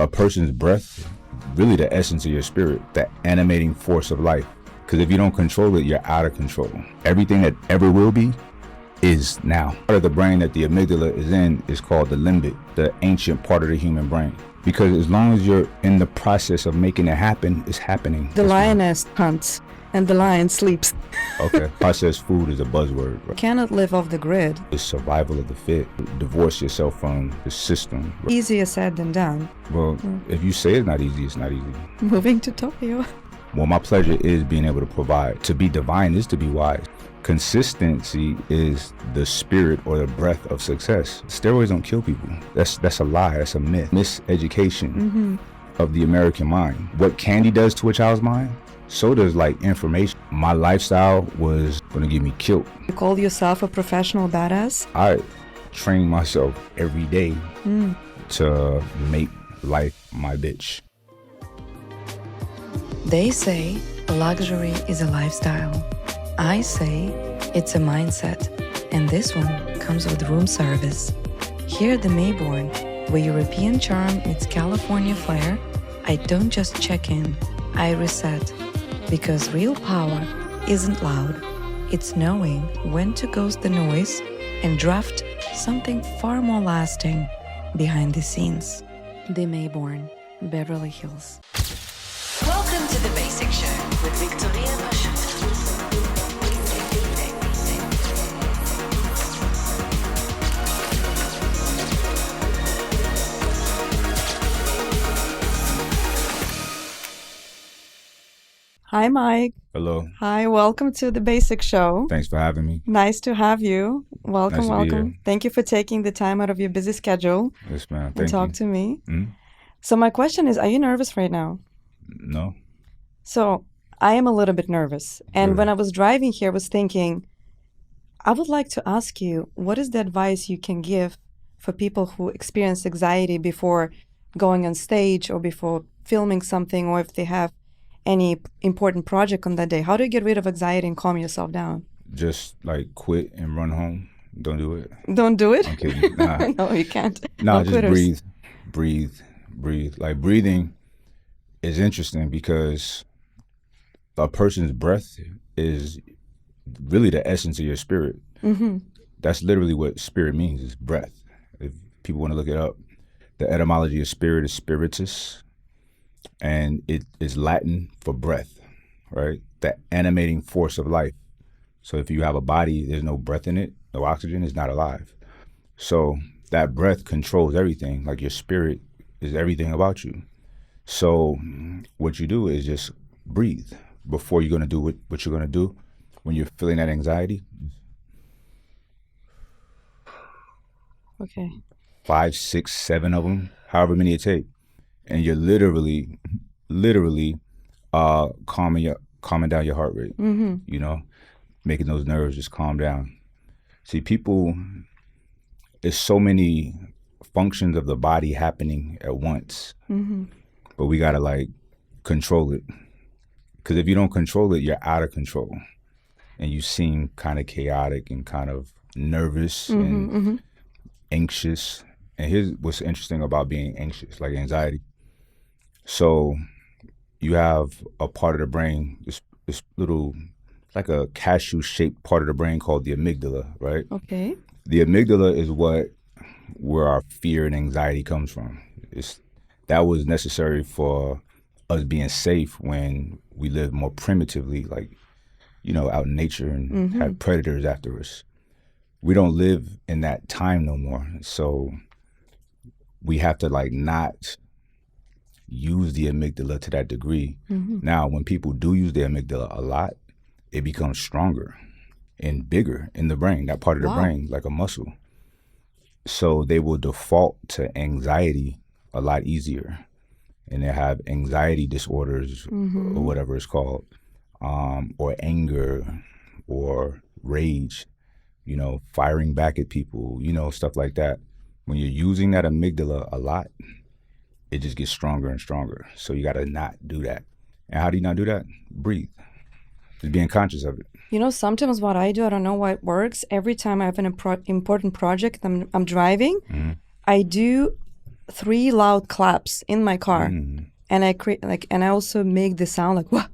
A person's breath, really the essence of your spirit, that animating force of life. Because if you don't control it, you're out of control. Everything that ever will be is now. Part of the brain that the amygdala is in is called the limbic, the ancient part of the human brain. Because as long as you're in the process of making it happen, it's happening. The lioness hunts and the lion sleeps. Okay. Processed food is a buzzword. You cannot live off the grid. It's survival of the fit. Divorce yourself from the system. Easier said than done. Well, if you say it's not easy, it's not easy. Moving to Tokyo. Well, my pleasure is being able to provide. To be divine is to be wise. Consistency is the spirit or the breath of success. Steroids don't kill people. That's a lie. That's a myth. Miseducation of the American mind. What candy does to a child's mind, so does like information. My lifestyle was going to get me killed. You call yourself a professional badass? I train myself every day to make life my bitch. They say luxury is a lifestyle. I say it's a mindset. And this one comes with room service. Here at the Mayborn, where European charm meets California flair, I don't just check in, I reset. Because real power isn't loud. It's knowing when to ghost the noise and draft something far more lasting behind the scenes. The Mayborn, Beverly Hills. Welcome to The Basic Show with Viktorija Pashuta. Hi, Mike. Hello. Hi, welcome to The Basic Show. Thanks for having me. Nice to have you. Welcome, Nice to be welcome. here. Thank you for taking the time out of your busy schedule Yes, ma'am. and Thank talk you. to me. Mm? So my question is, are you nervous right now? No. So I am a little bit nervous. And Really? when I was driving here, I was thinking, I would like to ask you, what is the advice you can give for people who experience anxiety before going on stage or before filming something, or if they have any important project on that day? How do you get rid of anxiety and calm yourself down? Just like quit and run home. Don't do it. Don't do it? I'm kidding. Nah. No, you can't. Nah, No just quitters. breathe. Like breathing is interesting because a person's breath is really the essence of your spirit. That's literally what spirit means, is breath. If people want to look it up, the etymology of spirit is spiritus, and it is Latin for breath, right? That animating force of life. So if you have a body, there's no breath in it, no oxygen, it's not alive. So that breath controls everything. Like your spirit is everything about you. So what you do is just breathe before you're going to do what you're going to do. When you're feeling that anxiety, Okay. 5, 6, 7 of them, however many it take, and you're literally calming down your heart rate. You know, making those nerves just calm down. See, people, there's so many functions of the body happening at once, but we gotta like control it. Because if you don't control it, you're out of control, and you seem kind of chaotic and kind of nervous and anxious. And here's what's interesting about being anxious, like anxiety. So you have a part of the brain, this little, like a cashew-shaped part of the brain called the amygdala, right? Okay. The amygdala is where our fear and anxiety comes from. That was necessary for us being safe when we lived more primitively, like, you know, out in nature and had predators after us. We don't live in that time no more. So we have to like not use the amygdala to that degree. Now, when people do use the amygdala a lot, it becomes stronger and bigger in the brain, that part of the brain, like a muscle. So they will default to anxiety a lot easier. And they have anxiety disorders or whatever it's called, or anger or rage, you know, firing back at people, you know, stuff like that. When you're using that amygdala a lot, it just gets stronger and stronger. So you got to not do that. And how do you not do that? Breathe. Just being conscious of it. You know, sometimes what I do, I don't know why it works. Every time I have an important project, I'm driving, I do 3 loud claps in my car, Mm, and I create and I also make the sound like what.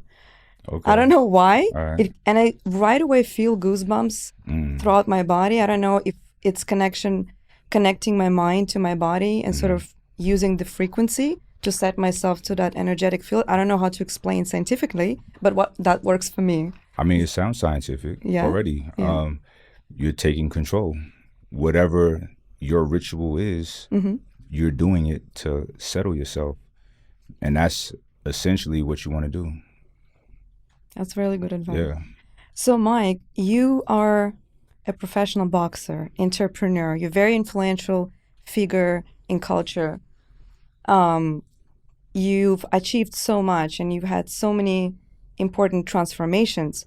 okay. I don't know why. All right. And I right away feel goosebumps Mm, throughout my body. I don't know if it's connecting my mind to my body and sort of using the frequency to set myself to that energetic field. I don't know how to explain scientifically, but what that works for me. I mean, it sounds scientific Yeah. already. Yeah. You're taking control. Whatever your ritual is, you're doing it to settle yourself. And that's essentially what you want to do. That's really good advice. Yeah. So, Mike, you are a professional boxer, entrepreneur. You're a very influential figure in culture. You've achieved so much and you've had so many important transformations.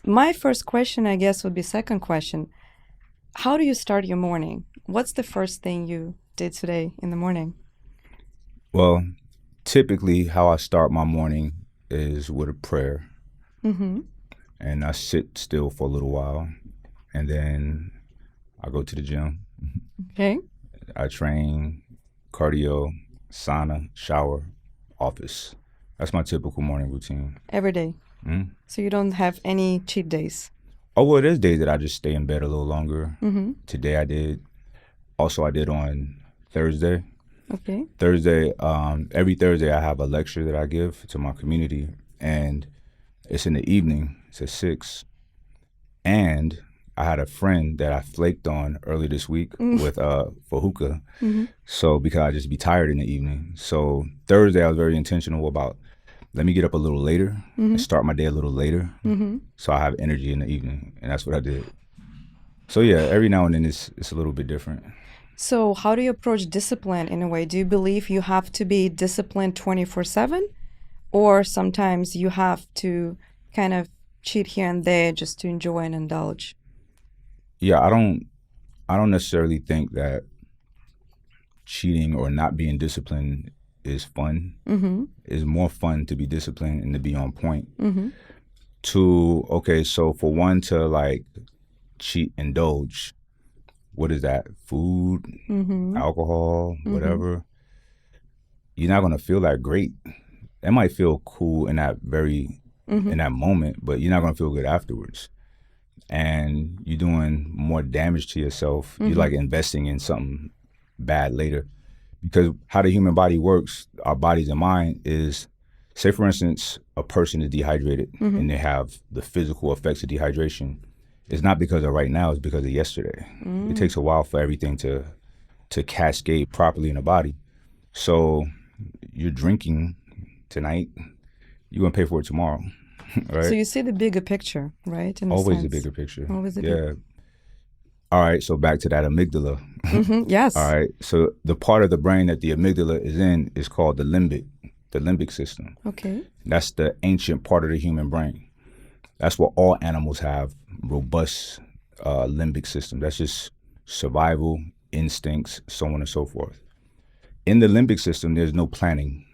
My first question, I guess, would be second question. How do you start your morning? What's the first thing you did today in the morning? Well, typically how I start my morning is with a prayer. And I sit still for a little while. And then I go to the gym. Okay. I train, cardio, sauna, shower, office. That's my typical morning routine. Every day. So you don't have any cheat days? Oh, well, there's days that I just stay in bed a little longer. Today I did. Also, I did on Thursday. Okay. Every Thursday I have a lecture that I give to my community. And it's in the evening. It's at 6. And I had a friend that I flaked on early this week with for hookah. So because I just be tired in the evening. So Thursday I was very intentional about let me get up a little later and start my day a little later. So I have energy in the evening. And that's what I did. So yeah, every now and then it's a little bit different. So how do you approach discipline in a way? Do you believe you have to be disciplined 24/7? Or sometimes you have to kind of cheat here and there just to enjoy and indulge? Yeah, I don't necessarily think that cheating or not being disciplined is fun. It's more fun to be disciplined and to be on point. So for one to like cheat, indulge, what is that? Food, alcohol, whatever. You're not gonna feel that great. It might feel cool in that in that moment, but you're not gonna feel good afterwards. And you're doing more damage to yourself. You're like investing in something bad later. Because how the human body works, our bodies and mind is, say for instance, a person is dehydrated and they have the physical effects of dehydration. It's not because of right now, it's because of yesterday. It takes a while for everything to cascade properly in the body. So you're drinking tonight, you're gonna pay for it tomorrow, right? So you see the bigger picture, right? In a Always the sense. bigger picture. Always the Yeah. All right, so back to that amygdala. Yes. All right, so the part of the brain that the amygdala is in is called the limbic system. Okay. That's the ancient part of the human brain. That's what all animals have, robust limbic system. That's just survival, instincts, so on and so forth. In the limbic system, there's no planning.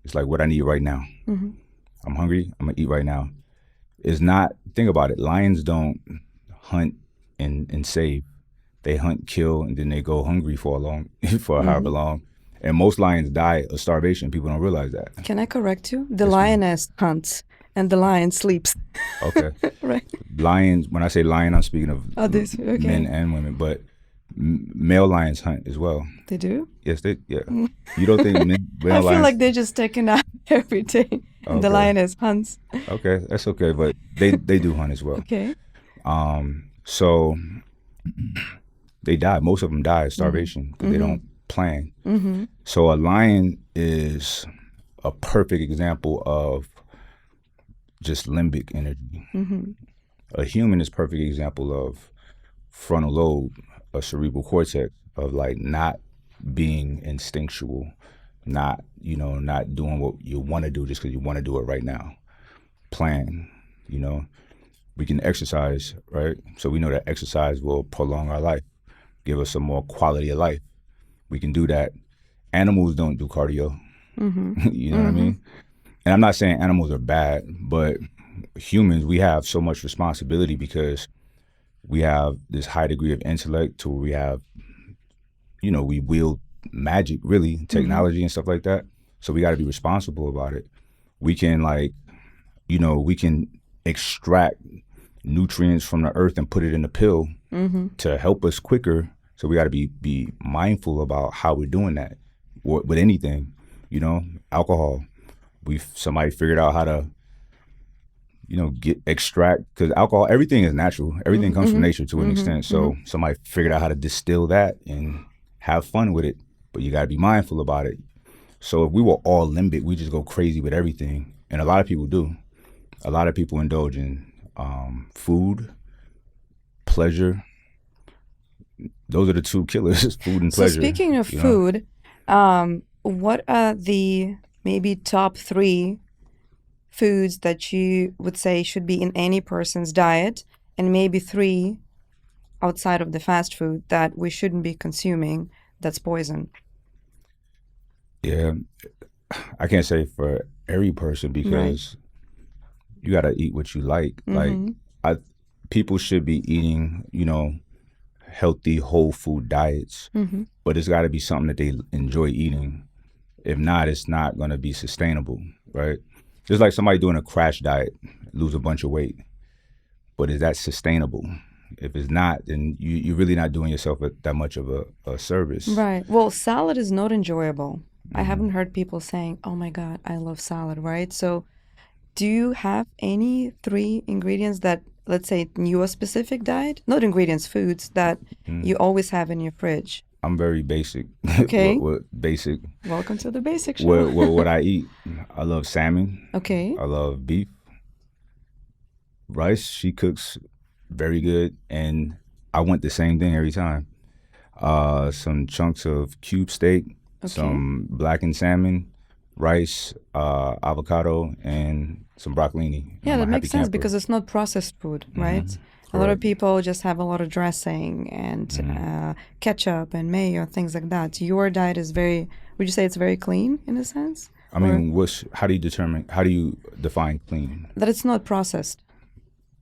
It's like what I need right now. I'm hungry, I'm gonna eat right now. It's not, think about it, lions don't hunt and save. They hunt, kill, and then they go hungry for however long. And most lions die of starvation. People don't realize that. Can I correct you? The lioness hunts and the lion sleeps. Okay. Right. Lions, when I say lion, I'm speaking of Others, okay. men and women, but male lions hunt as well. They do? Yes, yeah. You don't think male I feel lions? like they're just taking out every day. Okay. The lioness hunts. Okay, that's okay, but they do hunt as well. Okay. So they die. Most of them die of starvation because they don't plan. So a lion is a perfect example of just limbic energy. A human is a perfect example of frontal lobe, a cerebral cortex, of like not being instinctual, not doing what you want to do just because you want to do it right now. Plan, We can exercise, right? So we know that exercise will prolong our life, give us some more quality of life. We can do that. Animals don't do cardio. You know what I mean? And I'm not saying animals are bad, but humans, we have so much responsibility because we have this high degree of intellect to where we have, we wield magic, really, technology and stuff like that. So we got to be responsible about it. We can we can extract nutrients from the earth and put it in a pill to help us quicker. So we got to be mindful about how we're doing that with anything. Alcohol. Somebody figured out how to extract, because alcohol, everything is natural. Everything comes from nature to an extent. So somebody figured out how to distill that and have fun with it. But you got to be mindful about it. So if we were all limbic, we just go crazy with everything. And a lot of people do. A lot of people indulge in food, pleasure. Those are the two killers, food and pleasure. So speaking of food, what are the maybe top 3 foods that you would say should be in any person's diet, and maybe 3 outside of the fast food that we shouldn't be consuming that's poison? Yeah, I can't say for every person, because you got to eat what you like. People should be eating, healthy, whole food diets, but it's got to be something that they enjoy eating. If not, it's not going to be sustainable, right? Just like somebody doing a crash diet, lose a bunch of weight, but is that sustainable? If it's not, then you're really not doing yourself that much of a service. Right. Well, salad is not enjoyable. I haven't heard people saying, oh my God, I love salad, right? So do you have any 3 ingredients that, let's say, in your specific diet, not ingredients, foods that you always have in your fridge? I'm very basic. Okay. Basic. Welcome to the basic show. What I eat, I love salmon. Okay. I love beef. Rice, she cooks very good, and I want the same thing every time. Some chunks of cube steak, some blackened salmon, rice, avocado, and some broccolini. Yeah, that makes sense because it's not processed food, right? A lot of people just have a lot of dressing and ketchup and mayo, things like that. Your diet is would you say it's very clean in a sense? I mean, how do you define clean? That it's not processed.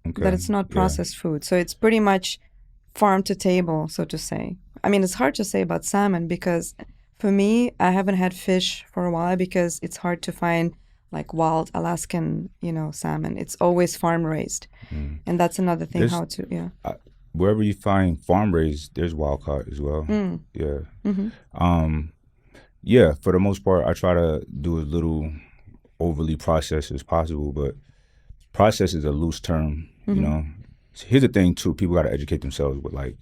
Okay. That it's not processed food. So it's pretty much farm to table, so to say. I mean, it's hard to say about salmon because for me, I haven't had fish for a while because it's hard to find like wild Alaskan, salmon. It's always farm raised. And that's another thing, wherever you find farm raised, there's wild caught as well. Yeah. Yeah, for the most part, I try to do as little overly processed as possible, but process is a loose term, So here's the thing too, people got to educate themselves with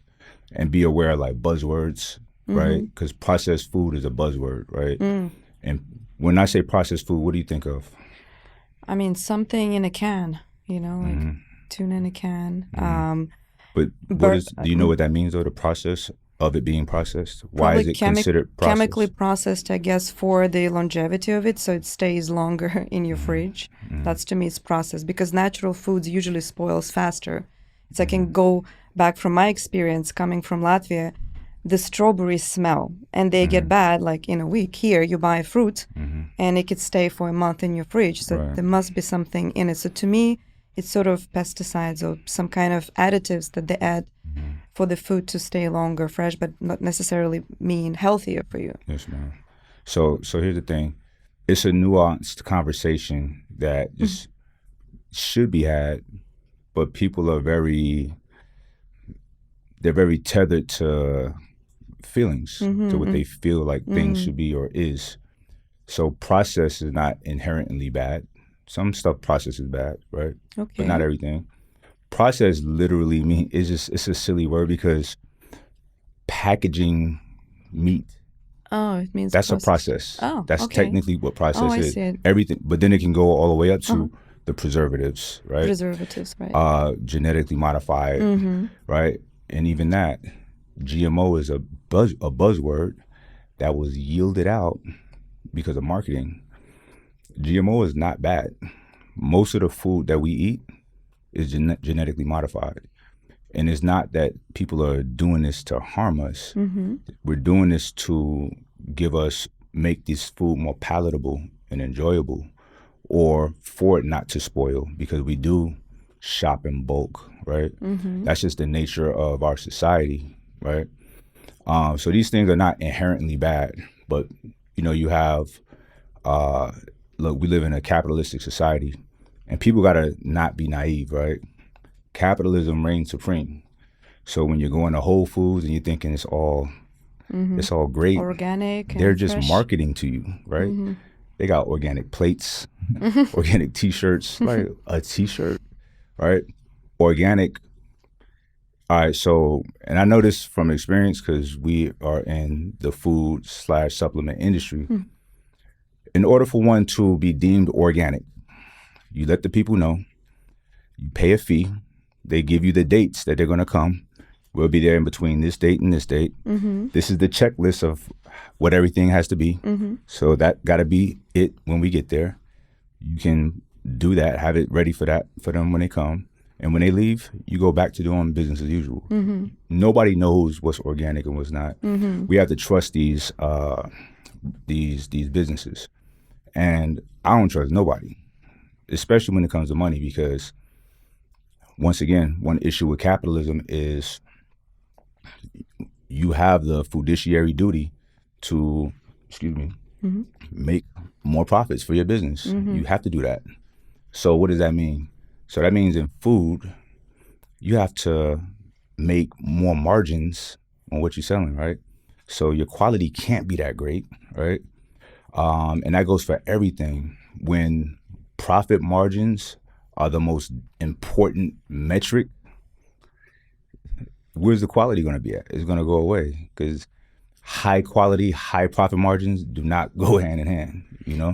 and be aware of buzzwords, right? Because processed food is a buzzword, right? And when I say processed food, what do you think of? I mean, something in a can, like tuna in a can. But do you know what that means, though, the process of it being processed? Why is it considered processed? Chemically processed, I guess, for the longevity of it, so it stays longer in your fridge. That's, to me, it's processed because natural foods usually spoils faster. I can go back from my experience coming from Latvia, the strawberries smell and they get bad in a week. Here you buy fruit and it could stay for a month in your fridge. So there must be something in it. So to me, it's sort of pesticides or some kind of additives that they add for the food to stay longer fresh, but not necessarily mean healthier for you. Yes, ma'am. So here's the thing. It's a nuanced conversation that just should be had, but people are very tethered to feelings, to what they feel like things should be or is. So process is not inherently bad. Some stuff process is bad, right? Okay. But not everything. Process literally it's a silly word because packaging meat. Oh, it means that's process. A process. Oh, that's technically what process is. I see it. Everything, but then it can go all the way up to the preservatives, right? Preservatives, right? Genetically modified, right? And even that, GMO is a buzzword that was yielded out because of marketing. GMO is not bad. Most of the food that we eat is genetically modified. And it's not that people are doing this to harm us. We're doing this to make this food more palatable and enjoyable, or for it not to spoil, because we do shop in bulk, right? That's just the nature of our society, right? So these things are not inherently bad, but you have look, we live in a capitalistic society, and people gotta not be naive, right? Capitalism reigns supreme. So when you're going to Whole Foods and you're thinking it's all great, Organic they're and just fresh. marketing to you, right? They got organic plates, organic T-shirts, like a T-shirt, right? Organic. All right, so, and I know this from experience because we are in the food/supplement industry. In order for one to be deemed organic, you let the people know, you pay a fee, they give you the dates that they're going to come. We'll be there in between this date and this date. This is the checklist of what everything has to be. So that got to be it when we get there. You can do that, have it ready for them when they come. And when they leave, you go back to doing business as usual. Nobody knows what's organic and what's not. We have to trust these businesses. And I don't trust nobody, especially when it comes to money, because once again, one issue with capitalism is you have the fiduciary duty to, make more profits for your business. You have to do that. So what does that mean? So that means in food, you have to make more margins on what you're selling, right? So your quality can't be that great, right? And that goes for everything. When profit margins are the most important metric, where's the quality going to be at? It's going to go away because high quality, high profit margins do not go hand in hand,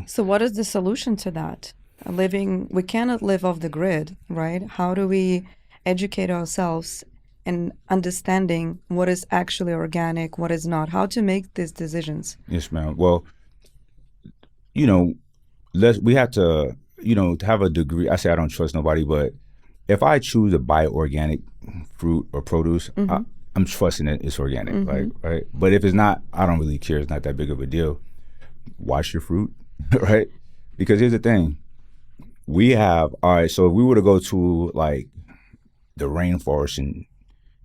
So what is the solution to that? We cannot live off the grid, right? How do we educate ourselves in understanding what is actually organic, what is not, how to make these decisions? Yes, ma'am. Well, we have to, to have a degree. I say I don't trust nobody, but if I choose to buy organic fruit or produce, I'm trusting it it's organic, right? But if it's not, I don't really care. It's not that big of a deal. Wash your fruit, right? Because here's the thing. So if we were to go to like the rainforest and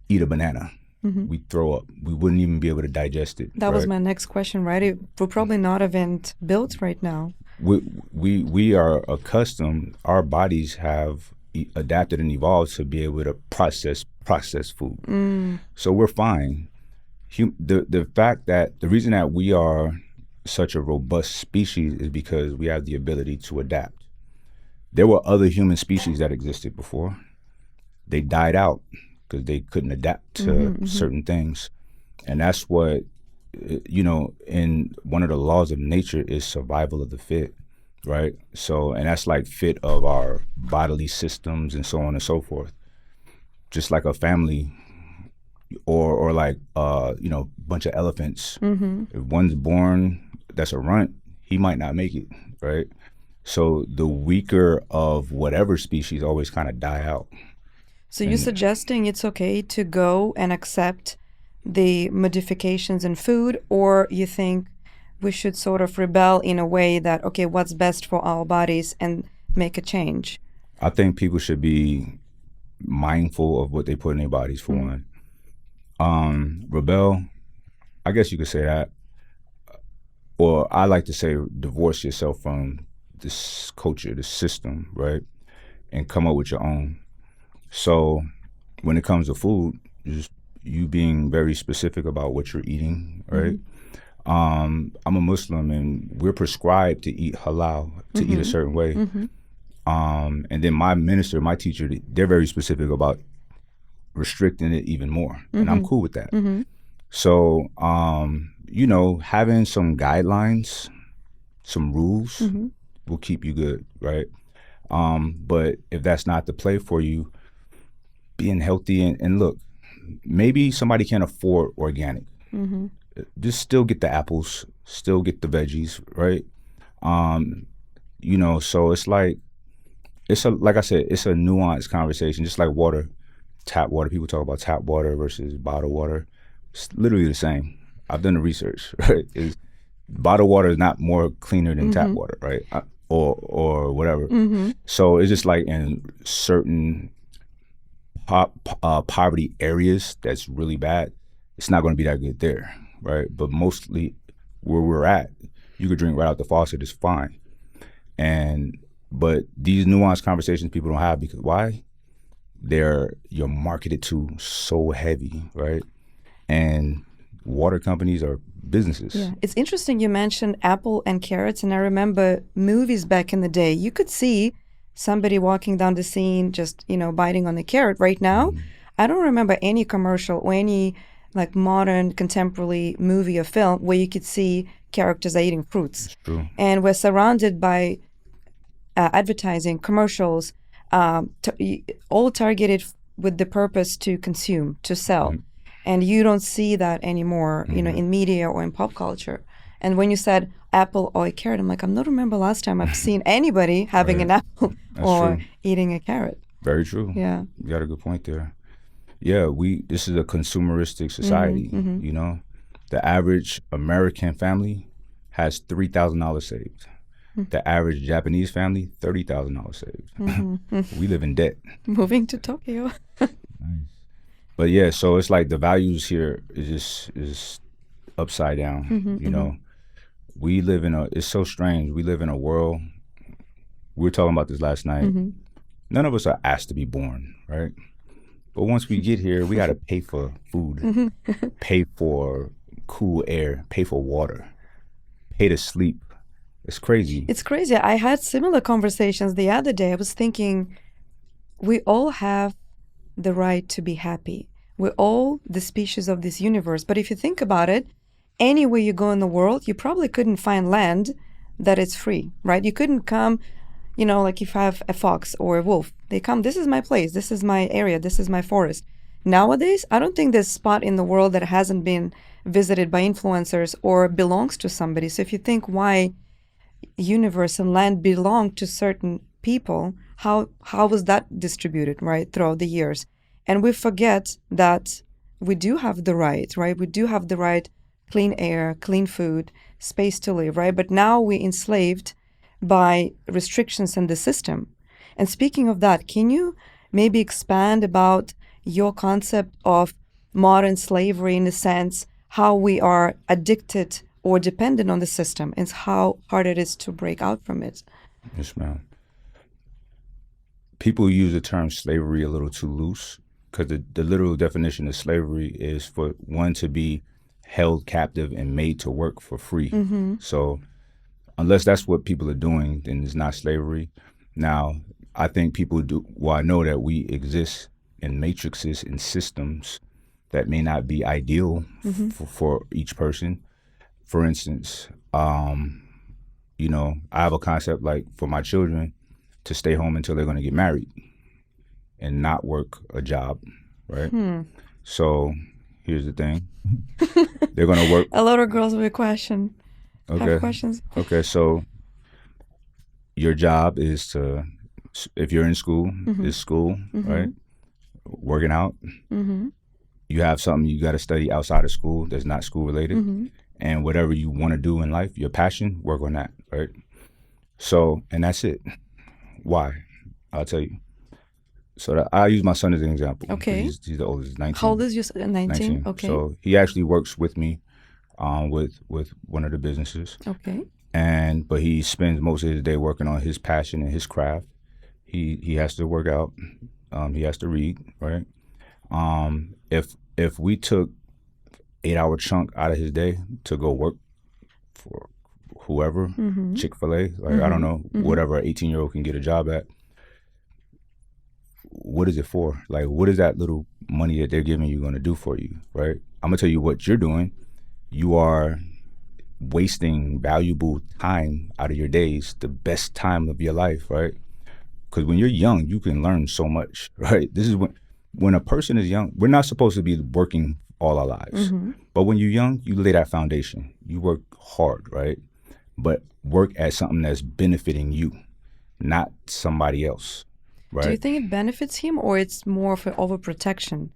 eat a banana, we'd throw up. We wouldn't even be able to digest it. That was my next question, right? We're probably not even built right now. We are accustomed, our bodies have adapted and evolved to be able to process food. So we're fine. The fact that the reason that we are such a robust species is because we have the ability to adapt. There were other human species that existed before. They died out because they couldn't adapt to certain things. And that's what, in one of the laws of nature is survival of the fit, right? So, and that's like fit of our bodily systems and so on and so forth. Just like a family or like, bunch of elephants. If one's born that's a runt, he might not make it, right? So the weaker of whatever species always kind of die out. So you're suggesting it's okay to go and accept the modifications in food, or you think we should sort of rebel in a way that, okay, what's best for our bodies and make a change? I think people should be mindful of what they put in their bodies, for one. Rebel, I guess you could say that. Or I like to say divorce yourself from this culture, this system, right? And come up with your own. So when it comes to food, just you being very specific about what you're eating, right? I'm a Muslim and we're prescribed to eat halal, to eat a certain way. And then my minister, my teacher, they're very specific about restricting it even more. And I'm cool with that. So, having some guidelines, some rules will keep you good, right? But if that's not the play for you, being healthy and look, maybe somebody can't afford organic. Just still get the apples, still get the veggies, right? So it's like, like I said, it's a nuanced conversation, just like water, tap water. People talk about tap water versus bottled water. It's literally the same. I've done the research, right? Bottled water is not more cleaner than tap water, right? Or whatever. So it's just like in certain poverty areas that's really bad, it's not going to be that good there, right? But mostly where we're at, you could drink right out the faucet, it's fine. But these nuanced conversations people don't have because why? You're marketed to so heavy, right? And water companies are businesses. Yeah, it's interesting you mentioned apple and carrots, and I remember movies back in the day. You could see somebody walking down the scene just, biting on a carrot. Right now, I don't remember any commercial or any like modern contemporary movie or film where you could see characters are eating fruits. It's true. And we're surrounded by advertising, commercials, all targeted with the purpose to consume, to sell. And you don't see that anymore, in media or in pop culture. And when you said apple or a carrot, I'm like, I don't remember last time I've seen anybody having Right. an apple That's or true. eating a carrot. Very true. Yeah. You got a good point there. Yeah, this is a consumeristic society, The average American family has $3,000 saved. The average Japanese family, $30,000 saved. We live in debt. Moving to Tokyo. But yeah, so it's like the values here is upside down, We live it's so strange. We live in a world, we were talking about this last night. None of us are asked to be born, right? But once we get here, we got to pay for food, pay for cool air, pay for water, pay to sleep. It's crazy. It's crazy. I had similar conversations the other day. I was thinking, we all have the right to be happy. We're all the species of this universe. But if you think about it, anywhere you go in the world, you probably couldn't find land that is free, right? You couldn't come, like if I have a fox or a wolf, they come, this is my place, this is my area, this is my forest. Nowadays, I don't think there's a spot in the world that hasn't been visited by influencers or belongs to somebody. So if you think why universe and land belong to certain people, how was that distributed, right, throughout the years? And we forget that we do have the right, right? We do have the right, clean air, clean food, space to live, right? But now we're enslaved by restrictions in the system. And speaking of that, can you maybe expand about your concept of modern slavery in a sense, how we are addicted or dependent on the system and how hard it is to break out from it? Yes, ma'am. People use the term slavery a little too loose because the literal definition of slavery is for one to be held captive and made to work for free. So unless that's what people are doing, then it's not slavery. Now, I think people do, well, I know that we exist in matrices and systems that may not be ideal for each person. For instance, I have a concept like for my children to stay home until they're going to get married and not work a job, right? So here's the thing. They're going to work. A lot of girls will question. Okay. Have questions. Okay, so your job is to, if you're in school, is school, right? Working out. You have something you got to study outside of school that's not school related. And whatever you want to do in life, your passion, work on that, right? So, and that's it. Why? I'll tell you. So I'll use my son as an example. Okay. He's the oldest, 19. How old is your son? 19? Okay. So he actually works with me with one of the businesses. Okay. But he spends most of his day working on his passion and his craft. He has to work out. He has to read, right? If we took 8-hour chunk out of his day to go work for whoever, Chick-fil-A, like I don't know, whatever an 18-year-old can get a job at, what is it for? Like, what is that little money that they're giving you going to do for you, right? I'm going to tell you what you're doing. You are wasting valuable time out of your days, the best time of your life, right? Because when you're young, you can learn so much, right? This is when a person is young, we're not supposed to be working all our lives. But when you're young, you lay that foundation. You work hard, right? But work at something that's benefiting you, not somebody else, right? Do you think it benefits him or it's more of an overprotection?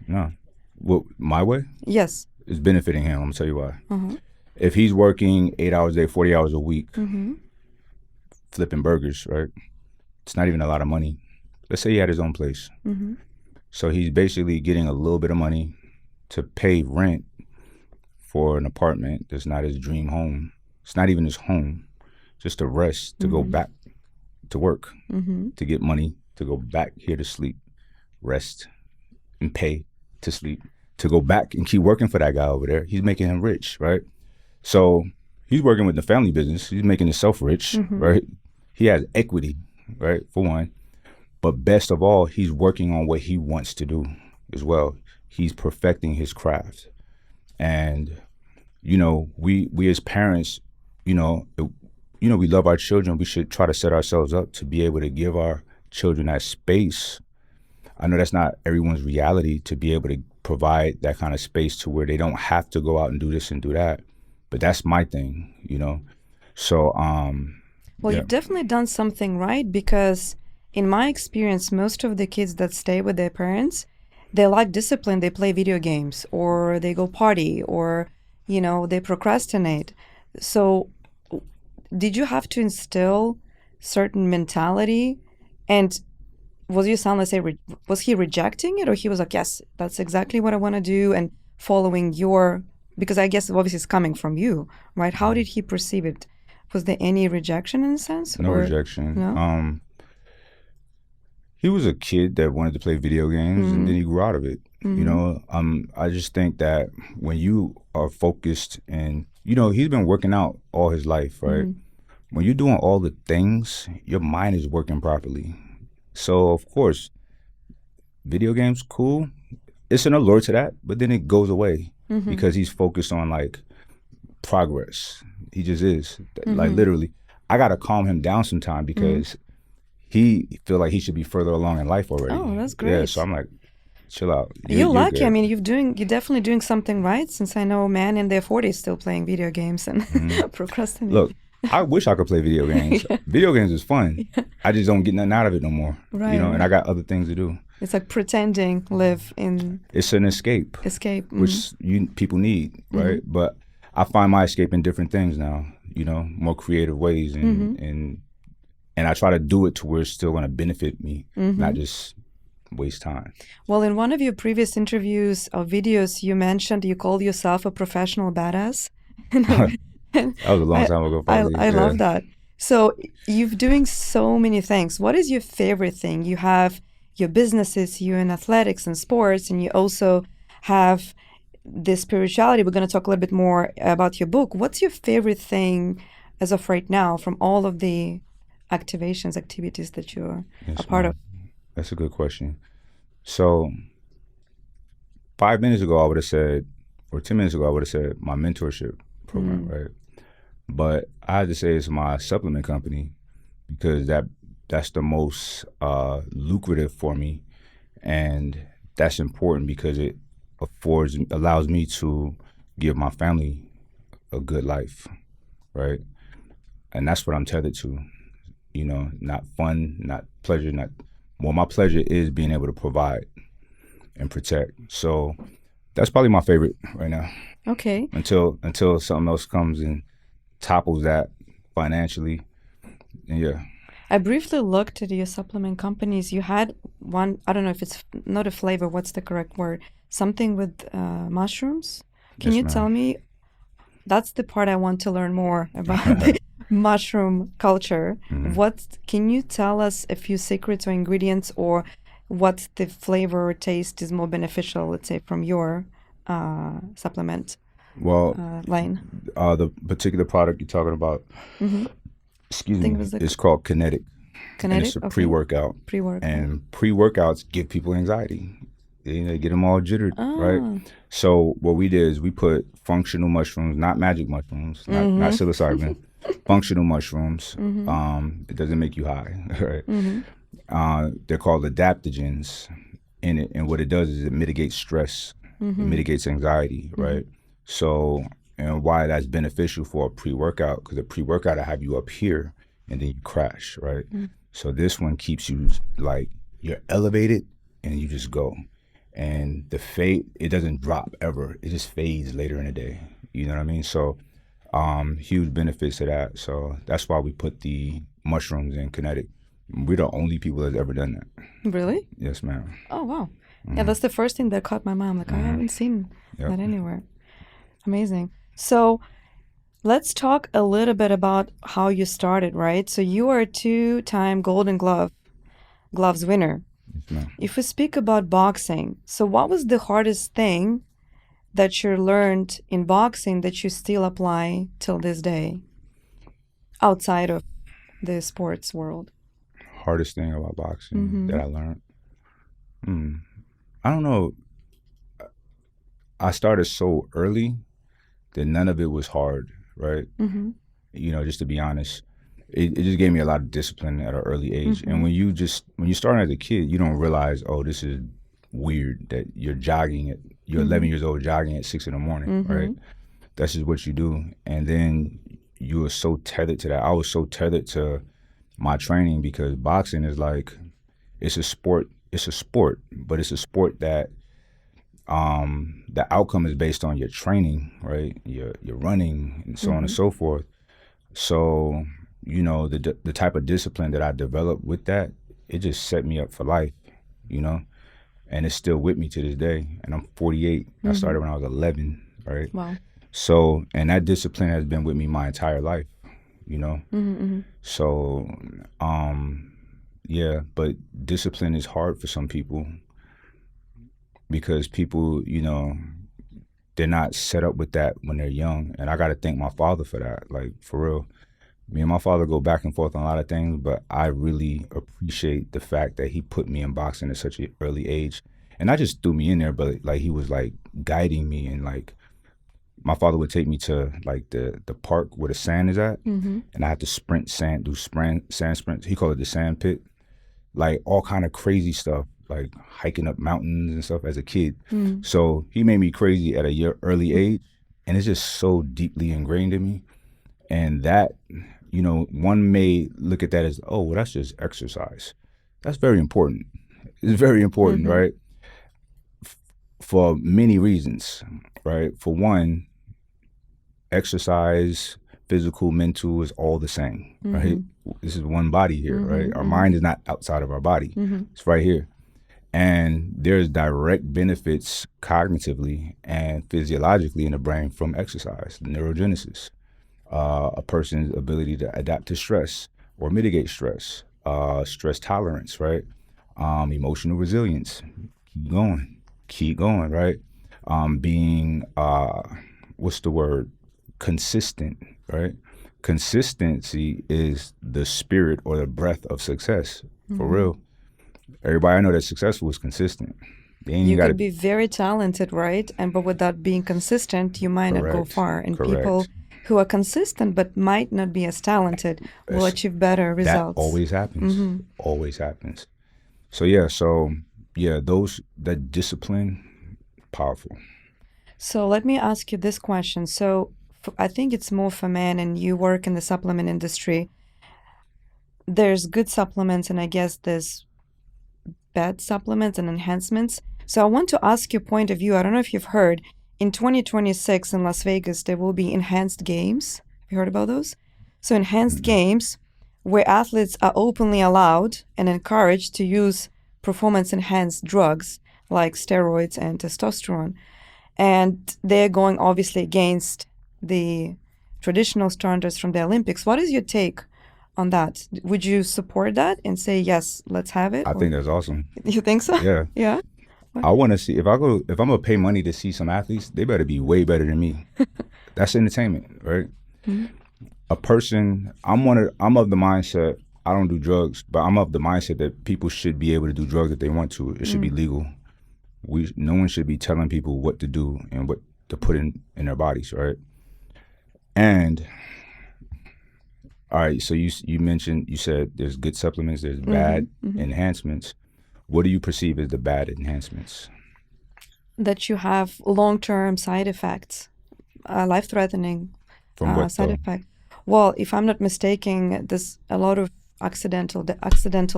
No. Well, my way? Yes. It's benefiting him. I'm going to tell you why. If he's working 8 hours a day, 40 hours a week, flipping burgers, right? It's not even a lot of money. Let's say he had his own place. So he's basically getting a little bit of money to pay rent for an apartment that's not his dream home. It's not even his home. Just to rest, to go back to work, to get money, to go back here to sleep, rest, and pay to sleep, to go back and keep working for that guy over there. He's making him rich, right? So he's working with the family business. He's making himself rich, right? He has equity, right, for one. But best of all, he's working on what he wants to do as well. He's perfecting his craft. And, you know, we as parents, we love our children. We should try to set ourselves up to be able to give our children that space. I know that's not everyone's reality, to be able to provide that kind of space to where they don't have to go out and do this and do that. But that's my thing, So, well, yeah. you've definitely done something right, because in my experience, most of the kids that stay with their parents, they lack discipline. They play video games, or they go party, or, they procrastinate. So did you have to instill certain mentality? And was your son, let's say, was he rejecting it, or he was like, yes, that's exactly what I want to do, and following your, because I guess obviously it's coming from you, right? How did he perceive it? Was there any rejection in a sense? No or? rejection. No? He was a kid that wanted to play video games, and then he grew out of it. I just think that when you are focused and, he's been working out all his life, right? When you're doing all the things, your mind is working properly. So, of course, video games, cool. It's an allure to that, but then it goes away because he's focused on, like, progress. He just is. Like, literally, I got to calm him down sometime because he feel like he should be further along in life already. Oh, that's great. Yeah, so I'm like, chill out. You're lucky. good. I mean, you're definitely doing something right, since I know men in their 40s still playing video games and procrastinating. Look, I wish I could play video games. Video games is fun. I just don't get nothing out of it no more. Right. And I got other things to do. It's like pretending live in It's an escape. Which people need, right? But I find my escape in different things now, more creative ways, and I try to do it to where it's still going to benefit me, not just waste time. Well, in one of your previous interviews or videos, you mentioned you called yourself a professional badass. That was a long time ago. I love that. So you're doing so many things. What is your favorite thing? You have your businesses, you're in athletics and sports, and you also have this spirituality. We're going to talk a little bit more about your book. What's your favorite thing as of right now from all of the activities that you're a part of? That's a good question. So 5 minutes ago, I would have said, or 10 minutes ago, I would have said my mentorship program, right? But I had to say it's my supplement company, because that's the most lucrative for me, and that's important because it allows me to give my family a good life, right? And that's what I'm tethered to, not fun, not pleasure, my pleasure is being able to provide and protect. So that's probably my favorite right now. Okay. Until something else comes and topples that financially. And yeah. I briefly looked at your supplement companies. You had one, I don't know if it's not a flavor, what's the correct word? Something with mushrooms. Can you tell me? That's the part I want to learn more about, the mushroom culture. Can you tell us a few secrets or ingredients, or what the flavor or taste is more beneficial, let's say, from your supplement line? The particular product you're talking about, excuse me, it's called Kinetic. Kinetic? And it's a pre-workout. And pre-workouts give people anxiety. They get them all jittered, right? So what we did is we put functional mushrooms, not magic mushrooms, not psilocybin, functional mushrooms. It doesn't make you high, right? They're called adaptogens in it. And what it does is it mitigates stress. It mitigates anxiety, right? So, and why that's beneficial for a pre-workout, because a pre-workout will have you up here and then you crash, right? So this one keeps you like, you're elevated and you just go. And the fade, it doesn't drop ever. It just fades later in the day. You know what I mean? So huge benefits to that. So that's why we put the mushrooms in Kinetic. We're the only people that's ever done that. Really? Yes, ma'am. Oh, wow. Yeah, that's the first thing that caught my mind. Like, I haven't seen that anywhere. Amazing. So let's talk a little bit about how you started, right? So you are a 2-time Golden Gloves winner. Yes, ma'am. If we speak about boxing, so what was the hardest thing that you learned in boxing that you still apply till this day outside of the sports world? Hardest thing about boxing that I learned. I don't know. I started so early that none of it was hard, right? You know, just to be honest, it just gave me a lot of discipline at an early age. And when you start as a kid, you don't realize, oh, this is weird that you're jogging at, you're 11 years old jogging at 6 a.m, right? That's just what you do. And then you are so tethered to that. I was so tethered to my training because boxing is like, it's a sport, but it's a sport that the outcome is based on your training, right? Your running and so on and so forth. So, you know, the type of discipline that I developed with that, it just set me up for life, you know? And it's still with me to this day. And I'm 48. I started when I was 11, right? Wow. So, and that discipline has been with me my entire life, you know? So, yeah, but discipline is hard for some people because people, you know, they're not set up with that when they're young. And I got to thank my father for that, like, for real. Me and my father go back and forth on a lot of things, but I really appreciate the fact that he put me in boxing at such an early age. And not just threw me in there, but like he was like guiding me, and like my father would take me to like the park where the sand is at, and I had to sprint sand, do sand sprints. He called it the sand pit, like all kind of crazy stuff, like hiking up mountains and stuff as a kid. So he made me crazy at a early age, and it's just so deeply ingrained in me. And that, you know, one may look at that as, oh, well, that's just exercise. That's very important. It's very important, right? For many reasons, right? For one, exercise, physical, mental is all the same, right? This is one body here, right? Our mind is not outside of our body. It's right here. And there's direct benefits cognitively and physiologically in the brain from exercise, neurogenesis. A person's ability to adapt to stress or mitigate stress, stress tolerance, right? Emotional resilience. Keep going, right? Being, what's the word? Consistent, right? Consistency is the spirit or the breath of success, for real. Everybody I know that's successful is consistent. You can be very talented, right? But without being consistent, you might not go far. And people who are consistent but might not be as talented will achieve better results. That always happens. Always happens. So that discipline, powerful. So let me ask you this question. So I think it's more for men, and you work in the supplement industry. There's good supplements, and I guess there's bad supplements and enhancements. So I want to ask your point of view. I don't know if you've heard, in 2026 in Las Vegas, there will be enhanced games. Have you heard about those? So enhanced games where athletes are openly allowed and encouraged to use performance-enhanced drugs like steroids and testosterone. And they're going obviously against the traditional standards from the Olympics. What is your take on that? Would you support that and say, yes, let's have it? I think that's awesome. You think so? Yeah. Yeah? I want to see, if I'm going to pay money to see some athletes, they better be way better than me. That's entertainment, right? A person, I'm of the mindset, I don't do drugs, but I'm of the mindset that people should be able to do drugs if they want to. It should be legal. No one should be telling people what to do and what to put in their bodies, right? And all right, so you said there's good supplements, there's bad enhancements. What do you perceive as the bad enhancements? That you have long-term side effects, life-threatening side effects. Well, if I'm not mistaken, there's a lot of accidental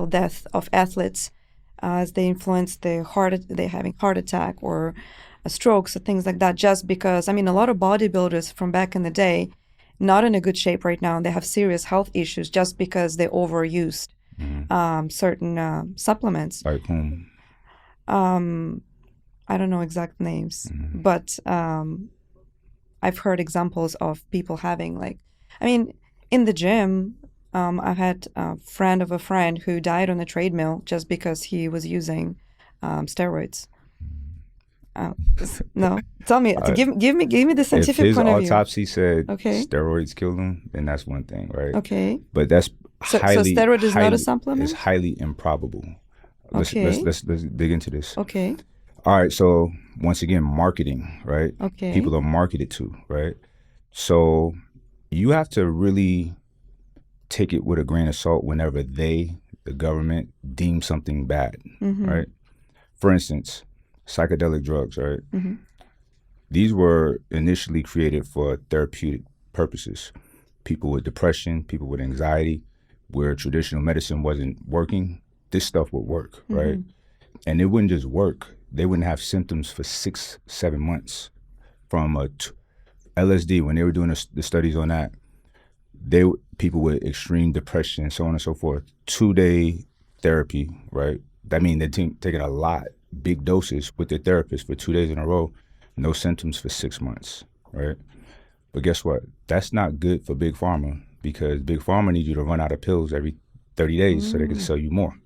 death of athletes as they influence they're having heart attack or strokes or things like that, just because, I mean, a lot of bodybuilders from back in the day, not in a good shape right now, and they have serious health issues just because they overused certain supplements. Like whom? I don't know exact names, but I've heard examples of people having like, I mean, in the gym, I had a friend of a friend who died on a treadmill just because he was using steroids. No, tell me, give me the If scientific his point of view. autopsy said Okay. steroids killed him, then that's one thing, right? Okay. But that's So highly, steroid is not a highly- supplement? It's highly improbable. Okay. Let's dig into this. Okay. All right. So once again, marketing, right? Okay. People are marketed to, right? So you have to really take it with a grain of salt whenever the government, deem something bad, right? For instance, psychedelic drugs, right? These were initially created for therapeutic purposes. People with depression, people with anxiety, where traditional medicine wasn't working, this stuff would work, right? And it wouldn't just work. They wouldn't have symptoms for 6-7 months. From LSD, when they were doing the studies on that, people with extreme depression, so on and so forth, 2-day therapy, right? That means they're taking a lot, big doses with their therapist for 2 days in a row, no symptoms for 6 months, right? But guess what? That's not good for Big Pharma, because Big Pharma needs you to run out of pills every 30 days so they can sell you more,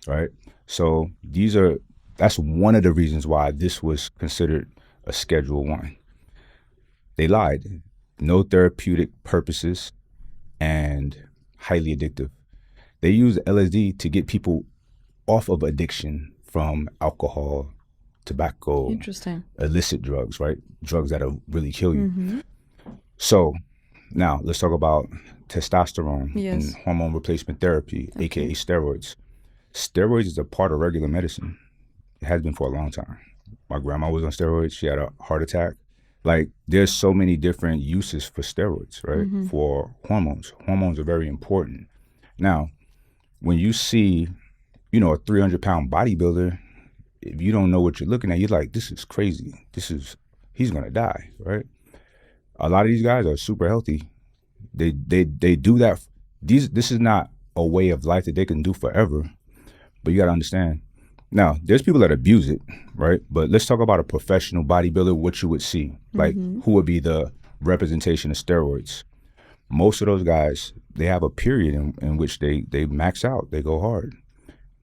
right? So that's one of the reasons why this was considered a Schedule 1. They lied. No therapeutic purposes and highly addictive. They use LSD to get people off of addiction from alcohol, tobacco, Interesting. illicit drugs, right? Drugs that'll really kill you. So now let's talk about testosterone Yes. and hormone replacement therapy, aka steroids. Steroids is a part of regular medicine. It has been for a long time. My grandma was on steroids. She had a heart attack. Like, there's so many different uses for steroids, right? For hormones. Hormones are very important. Now, when you see, a 300-pound bodybuilder, if you don't know what you're looking at, you're like, this is crazy. He's gonna die, right? A lot of these guys are super healthy. They do that. This is not a way of life that they can do forever. But you gotta understand. Now, there's people that abuse it, right? But let's talk about a professional bodybuilder, what you would see. Like, who would be the representation of steroids? Most of those guys, they have a period in which they max out. They go hard.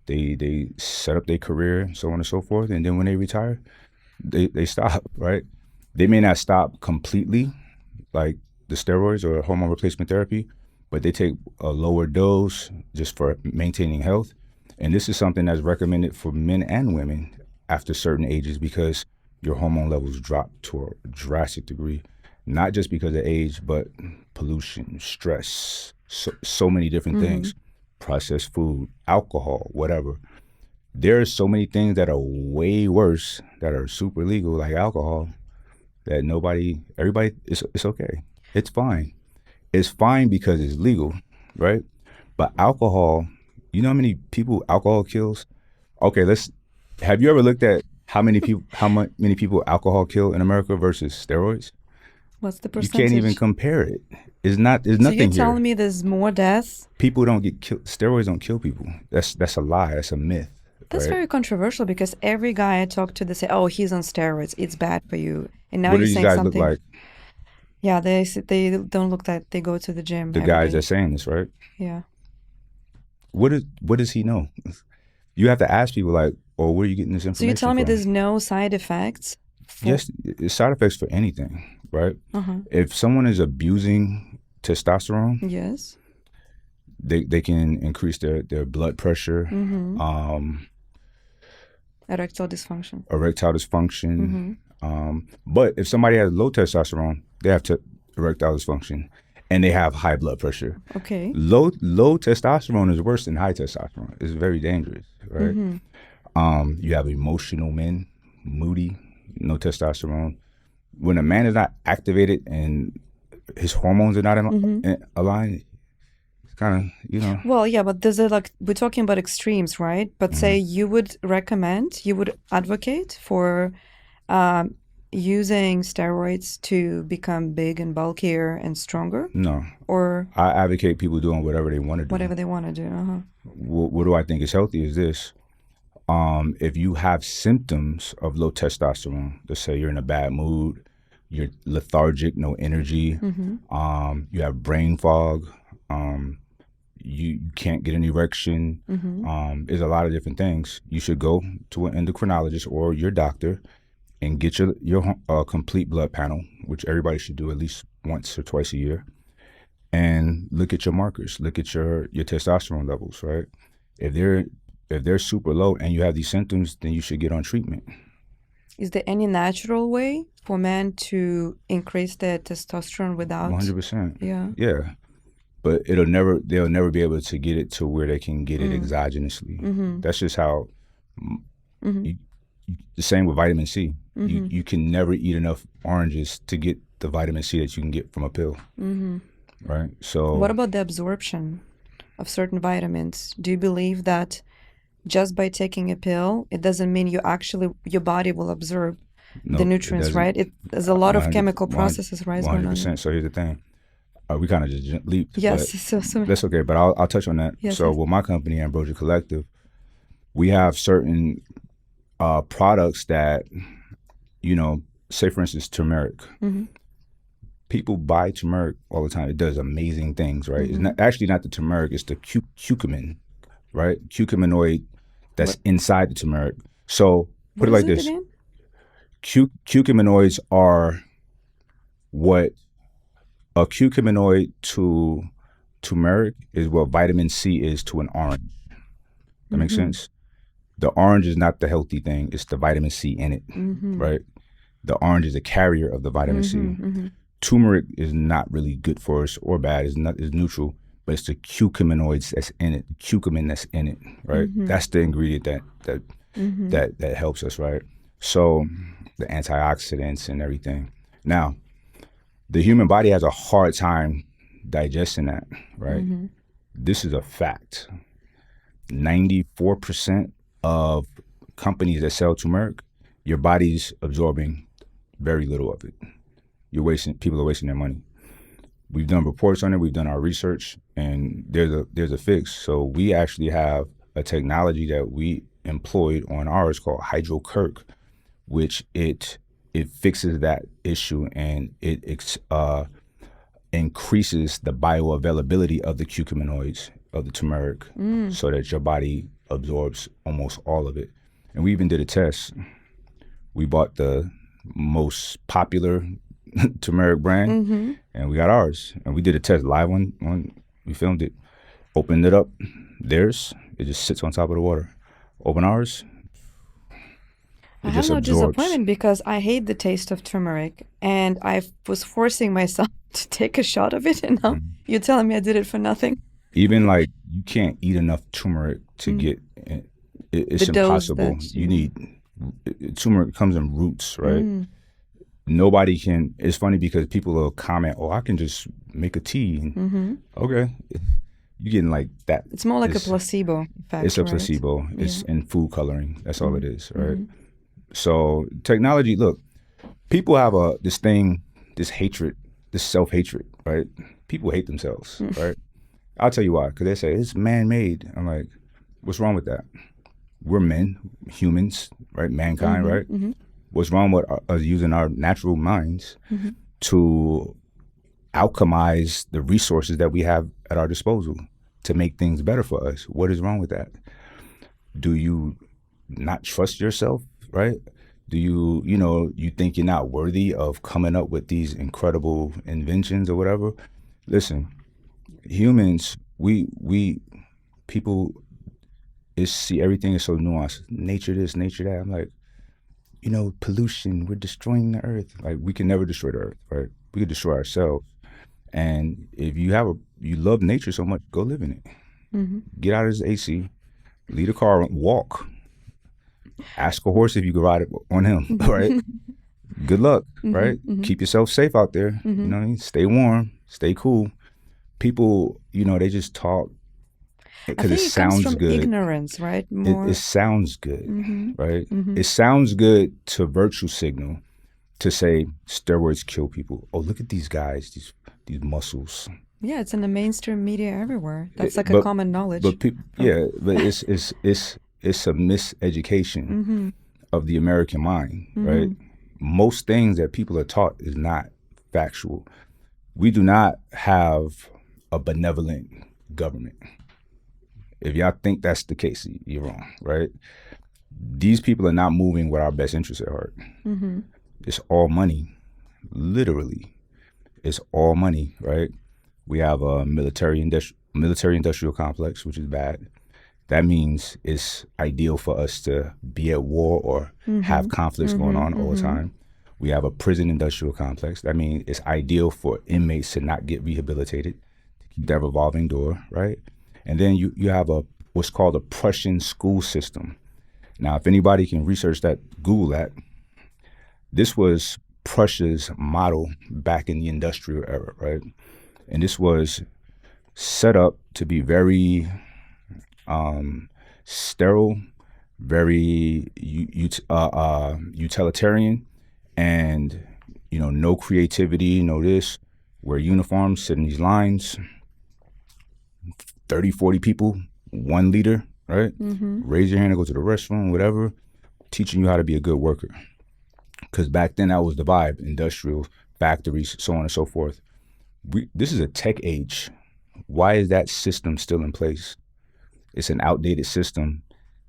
They set up their career, so on and so forth. And then when they retire, they stop, right? They may not stop completely, like the steroids or hormone replacement therapy, but they take a lower dose just for maintaining health. And this is something that's recommended for men and women after certain ages, because your hormone levels drop to a drastic degree, not just because of age, but pollution, stress, so many different things, processed food, alcohol, whatever. There are so many things that are way worse that are super legal, like alcohol, that everybody, it's okay. It's fine. It's fine because it's legal, right? But alcohol, you know how many people alcohol kills? Okay, have you ever looked at how many people alcohol kill in America versus steroids? What's the You percentage? can't even compare it. There's So nothing you're here. telling me there's more deaths? People don't get killed. Steroids don't kill people. That's a lie. That's a myth. That's right? very controversial, because every guy I talk to, they say, "Oh, he's on steroids. It's bad for you." And now What do you're these saying guys something. look like? Yeah, they don't look like they go to the gym. The every guys day. that's saying this, right? Yeah. What does he know? You have to ask people, like, "Oh, where are you getting this So information you're telling me from?" there's no side effects? Yes, it's side effects for anything, right? Uh-huh. If someone is abusing testosterone, Yes. they can increase their blood pressure, Erectile dysfunction. erectile dysfunction. But if somebody has low testosterone, they have erectile dysfunction, and they have high blood pressure. Okay. Low testosterone is worse than high testosterone. It's very dangerous, right? You have emotional men, moody, no testosterone. When a man is not activated and his hormones are not aligned, it's kind of, Well, yeah, but there's we're talking about extremes, right? But say you would advocate for using steroids to become big and bulkier and stronger, No. or I advocate people doing whatever they want to do. whatever they want to do. Uh-huh. What do I think is healthy is this. If you have symptoms of low testosterone, let's say you're in a bad mood, you're lethargic, no energy, you have brain fog, you can't get an erection, there's a lot of different things. You should go to an endocrinologist or your doctor and get your complete blood panel, which everybody should do at least once or twice a year, and look at your markers, look at your testosterone levels, right? If they're super low and you have these symptoms, then you should get on treatment. Is there any natural way for men to increase their testosterone without? 100%. Yeah. Yeah. But they'll never be able to get it to where they can get it exogenously. That's just how. The same with vitamin C. You can never eat enough oranges to get the vitamin C that you can get from a pill. Right. So. What about the absorption of certain vitamins? Do you believe that just by taking a pill, it doesn't mean your body will absorb the nutrients, right? There's a lot of chemical processes, right? 100%. So here's the thing. We kind of just leaped. Yes, so that's okay. But I'll touch on that. Yes, so yes. with my company, Ambrosia Collective, we have certain products that, say for instance, turmeric. People buy turmeric all the time. It does amazing things, right? It's not the turmeric. It's the curcumin, right? Curcuminoid that's inside the turmeric. So put it like this. Curcuminoids are what a curcuminoid to turmeric is what vitamin C is to an orange. That makes sense? The orange is not the healthy thing. It's the vitamin C in it, right? The orange is a carrier of the vitamin C. Turmeric is not really good for us or bad. It's neutral, but it's the curcuminoids that's in it, curcumin that's in it, right? That's the ingredient that helps us, right? So the antioxidants and everything. Now, the human body has a hard time digesting that, right? This is a fact. 94% of companies that sell turmeric, your body's absorbing very little of it. People are wasting their money. We've done reports on it, we've done our research, and there's a fix. So we actually have a technology that we employed on ours called HydroKirk, which it fixes that issue, and it increases the bioavailability of the curcuminoids of the turmeric so that your body absorbs almost all of it. And we even did a test. We bought the most popular turmeric brand, and we got ours. And we did a test live on we filmed it, opened it up. It just sits on top of the water. Open ours. I have no disappointment because I hate the taste of turmeric, and I was forcing myself to take a shot of it, and now you're telling me I did it for nothing. Even like you can't eat enough turmeric to get it's impossible. You need turmeric comes in roots, right? Nobody can. It's funny because people will comment, "Oh, I can just make a tea." Okay, you're getting like that. It's more like a placebo effect. It's a placebo. It's in food coloring. That's all it is, right? So technology, look, people have this hatred, this self-hatred, right? People hate themselves, right? I'll tell you why, because they say it's man-made. I'm like, what's wrong with that? We're men, humans, right? Mankind, right? What's wrong with us using our natural minds to alchemize the resources that we have at our disposal to make things better for us? What is wrong with that? Do you not trust yourself, right? Do you think you're not worthy of coming up with these incredible inventions or whatever? Listen, humans, people see everything is so nuanced. Nature this, nature that. I'm like, pollution, we're destroying the earth. Like, we can never destroy the earth, right? We could destroy ourselves. And if you love nature so much, go live in it. Get out of this AC, leave the car, walk. Ask a horse if you can ride it on him, right? Good luck, right? Keep yourself safe out there. You know what I mean? Stay warm, stay cool. People, they just talk because it sounds comes from good. Ignorance, right? It sounds good, right? It sounds good to virtue signal, to say steroids kill people. Oh, look at these guys, these muscles. Yeah, it's in the mainstream media everywhere. That's a common knowledge. But people, but it's a miseducation of the American mind, right? Most things that people are taught is not factual. We do not have a benevolent government. If y'all think that's the case, you're wrong, right? These people are not moving with our best interests at heart. It's all money, literally. It's all money, right? We have a military industrial complex, which is bad. That means it's ideal for us to be at war or have conflicts going on all the time. We have a prison industrial complex. That means it's ideal for inmates to not get rehabilitated, to keep that revolving door, right? And then you have what's called a Prussian school system. Now, if anybody can research that, Google that. This was Prussia's model back in the industrial era, right? And this was set up to be very sterile, very utilitarian, and no creativity, no this. Wear uniforms, sit in these lines, 30, 40 people, one leader, right? Raise your hand and go to the restroom, whatever, teaching you how to be a good worker. Because back then that was the vibe, industrial, factories, so on and so forth. This is a tech age. Why is that system still in place? It's an outdated system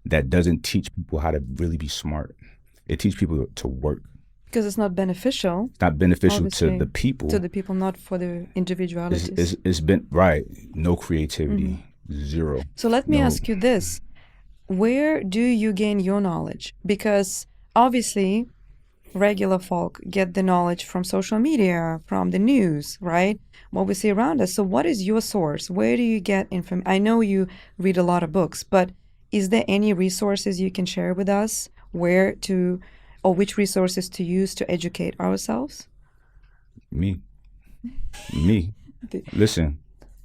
that doesn't teach people how to really be smart. It teaches people to work. Because it's not beneficial. It's not beneficial obviously, to the people. To the people, not for the individualities. It's been, right, no creativity, zero. So let me ask you this. Where do you gain your knowledge? Because obviously, regular folk get the knowledge from social media, from the news, right? What we see around us. So what is your source? Where do you get information? I know you read a lot of books, but is there any resources you can share with us or which resources to use to educate ourselves? Me. Listen,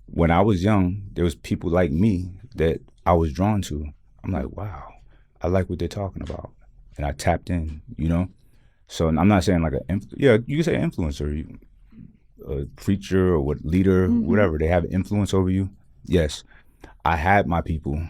when I was young, there was people like me that I was drawn to. I'm like, wow, I like what they're talking about. And I tapped in, So I'm not saying like you can say influencer, a preacher or leader, whatever. They have influence over you. Yes, I had my people,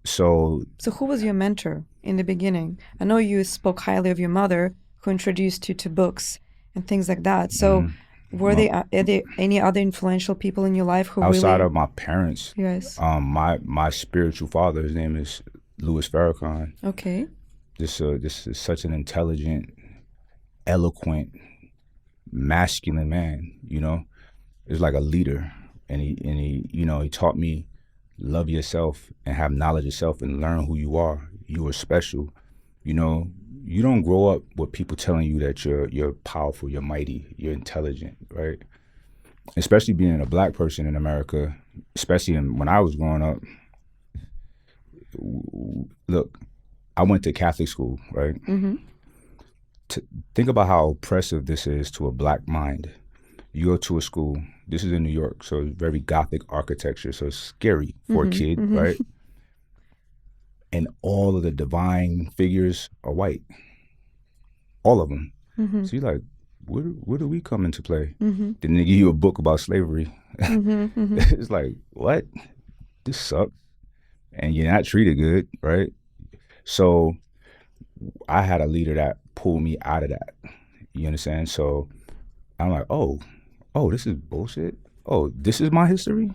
So who was your mentor in the beginning? I know you spoke highly of your mother, who introduced you to books and things like that. So are there any other influential people in your life who outside of my parents? Yes. My spiritual father, his name is Louis Farrakhan. Okay. This is such an intelligent, eloquent, masculine man. It's like a leader, and he taught me love yourself and have knowledge of self and learn who you are. You are special. You don't grow up with people telling you that you're powerful, you're mighty, you're intelligent, right? Especially being a black person in America, especially when I was growing up. Look, I went to Catholic school, right? Think about how oppressive this is to a black mind. You go to a school, this is in New York, so it's very Gothic architecture, so it's scary for a kid, right? And all of the divine figures are white. All of them. So you're like, where do we come into play? Then they give you a book about slavery. It's like, what? This sucks. And you're not treated good, right? So I had a leader that pulled me out of that. You understand? So I'm like, oh, this is bullshit. Oh, this is my history.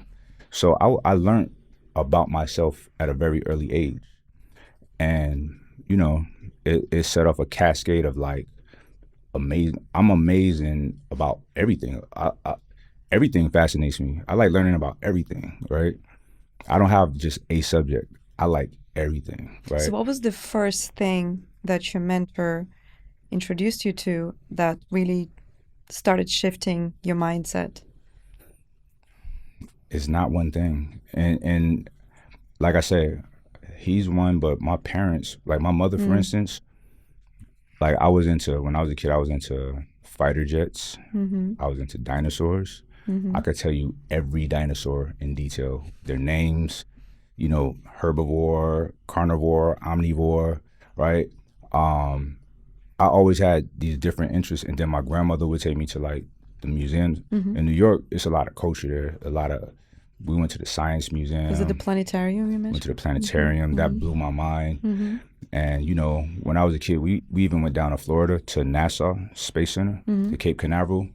So I learned about myself at a very early age. And, it set off a cascade of like amazing. I'm amazing about everything. Everything fascinates me. I like learning about everything, right? I don't have just a subject. I like everything, right? So what was the first thing that your mentor introduced you to that really started shifting your mindset? It's not one thing. And like I said, he's one, but my parents, like my mother, for instance, like when I was a kid, I was into fighter jets. I was into dinosaurs. I could tell you every dinosaur in detail, their names, herbivore, carnivore, omnivore, right? I always had these different interests. And then my grandmother would take me to like the museums. In New York, it's a lot of culture there, a lot of We went to the Science Museum. Was it the planetarium you mentioned? Went to the planetarium. That blew my mind. And, you know, when I was a kid, we even went down to Florida to Nassau Space Center, the Cape Canaveral.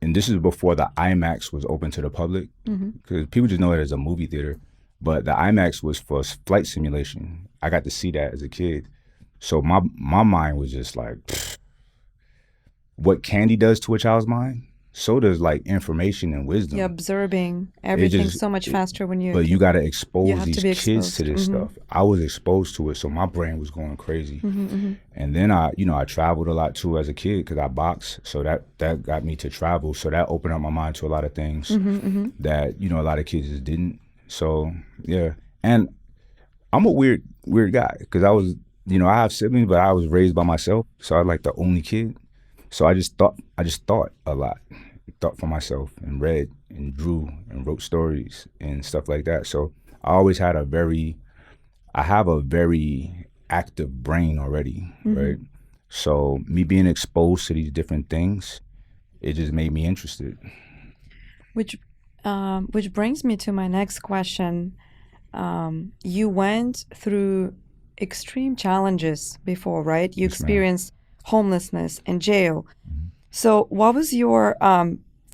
And this is before the IMAX was open to the public, because people just know it as a movie theater. But the IMAX was for flight simulation. I got to see that as a kid. So my mind was just like, what candy does to a child's mind, so does like information and wisdom. You're absorbing everything so much faster when you. But you got to expose have to these be kids to this stuff. I was exposed to it, so my brain was going crazy. And then I traveled a lot too as a kid because I boxed, so that got me to travel. So that opened up my mind to a lot of things that a lot of kids just didn't. So yeah, and I'm a weird guy because I was, I have siblings, but I was raised by myself, so I was like the only kid. So I just thought a lot, thought for myself, and read and drew and wrote stories and stuff like that. So I always had I have a very active brain already, right? So me being exposed to these different things, it just made me interested. Which brings me to my next question. You went through extreme challenges before, right? You experienced homelessness and jail. So what was your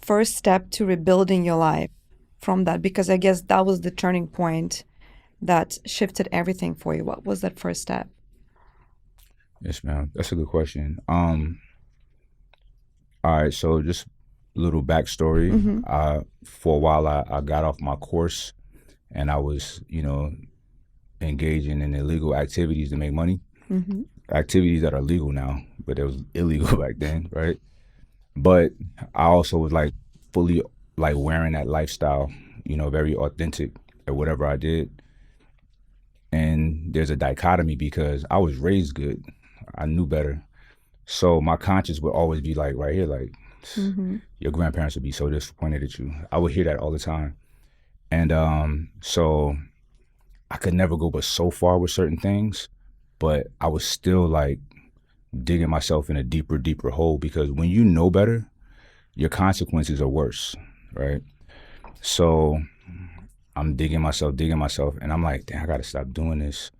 first step to rebuilding your life from that? Because I guess that was the turning point that shifted everything for you. What was that first step? Yes, ma'am. That's a good question. All right, so just a little backstory. For a while, I got off my course, and I was, engaging in illegal activities to make money. Activities that are legal now, but it was illegal back then, right? But I also was like fully like wearing that lifestyle, very authentic at whatever I did. And there's a dichotomy because I was raised good. I knew better. So my conscience would always be like right here, like, your grandparents would be so disappointed at you. I would hear that all the time. And so I could never go but so far with certain things, but I was still like digging myself in a deeper hole, because when you know better, your consequences are worse, right? So I'm digging myself, and I'm like, damn, I gotta stop doing this.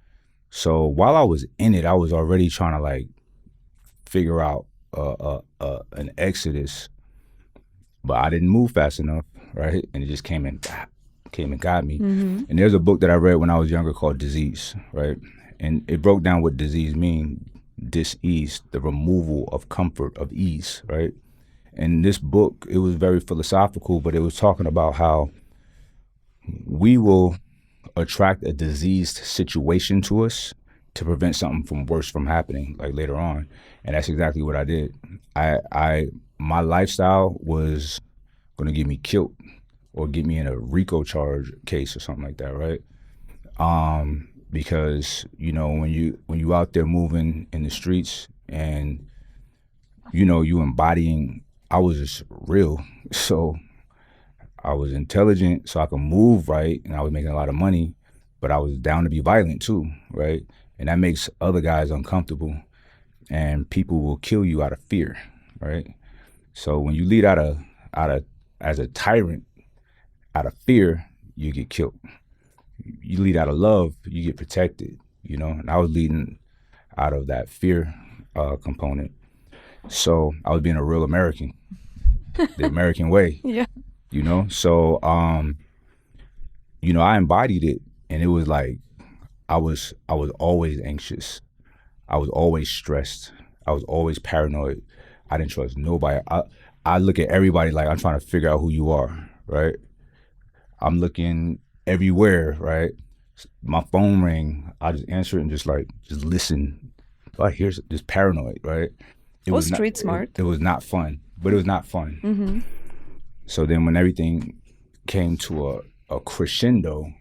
So while I was in it, I was already trying to like figure out an exodus, but I didn't move fast enough, right? And it just came and got me. And there's a book that I read when I was younger called Disease, right? And it broke down what disease mean: dis-ease, the removal of comfort, of ease, right? And this book, it was very philosophical, but it was talking about how we will attract a diseased situation to us to prevent something from worse from happening, like later on. And that's exactly what I did. My lifestyle was going to get me killed or get me in a RICO charge case or something like that, right? Because when you out there moving in the streets and you embodying, I was just real. So I was intelligent, so I could move right, and I was making a lot of money, but I was down to be violent too, right? And that makes other guys uncomfortable, and people will kill you out of fear, right? So when you lead out of as a tyrant, out of fear, you get killed. You lead out of love, you get protected, And I was leading out of that fear component. So I was being a real American, the American way. Yeah. So I embodied it, and it was like I was always anxious. I was always stressed. I was always paranoid. I didn't trust nobody. I look at everybody like I'm trying to figure out who you are, right? I'm looking everywhere, right? My phone ring, I just answer it and just listen. I hear this paranoid, right? It was street smart. It was not fun, but it was not fun. So then when everything came to a crescendo,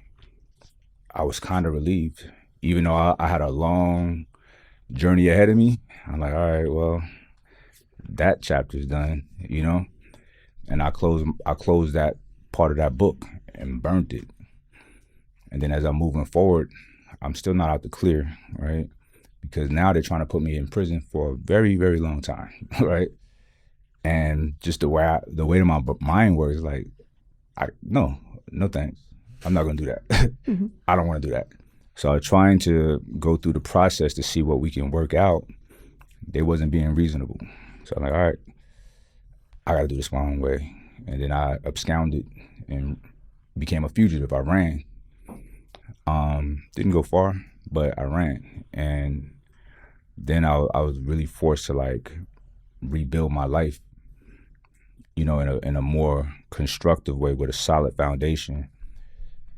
I was kind of relieved. Even though I had a long journey ahead of me, I'm like, all right, well, that chapter's done, And I closed that part of that book and burnt it. And then as I'm moving forward, I'm still not out the clear, right? Because now they're trying to put me in prison for a very, very long time, right? And just the way my mind works, like, no, no thanks. I'm not going to do that. I don't want to do that. So trying to go through the process to see what we can work out, they wasn't being reasonable. So I'm like, all right, I got to do this my own way. And then I absconded and became a fugitive. I ran. Didn't go far, but I ran. And then I was really forced to like rebuild my life, you know, in a more constructive way with a solid foundation,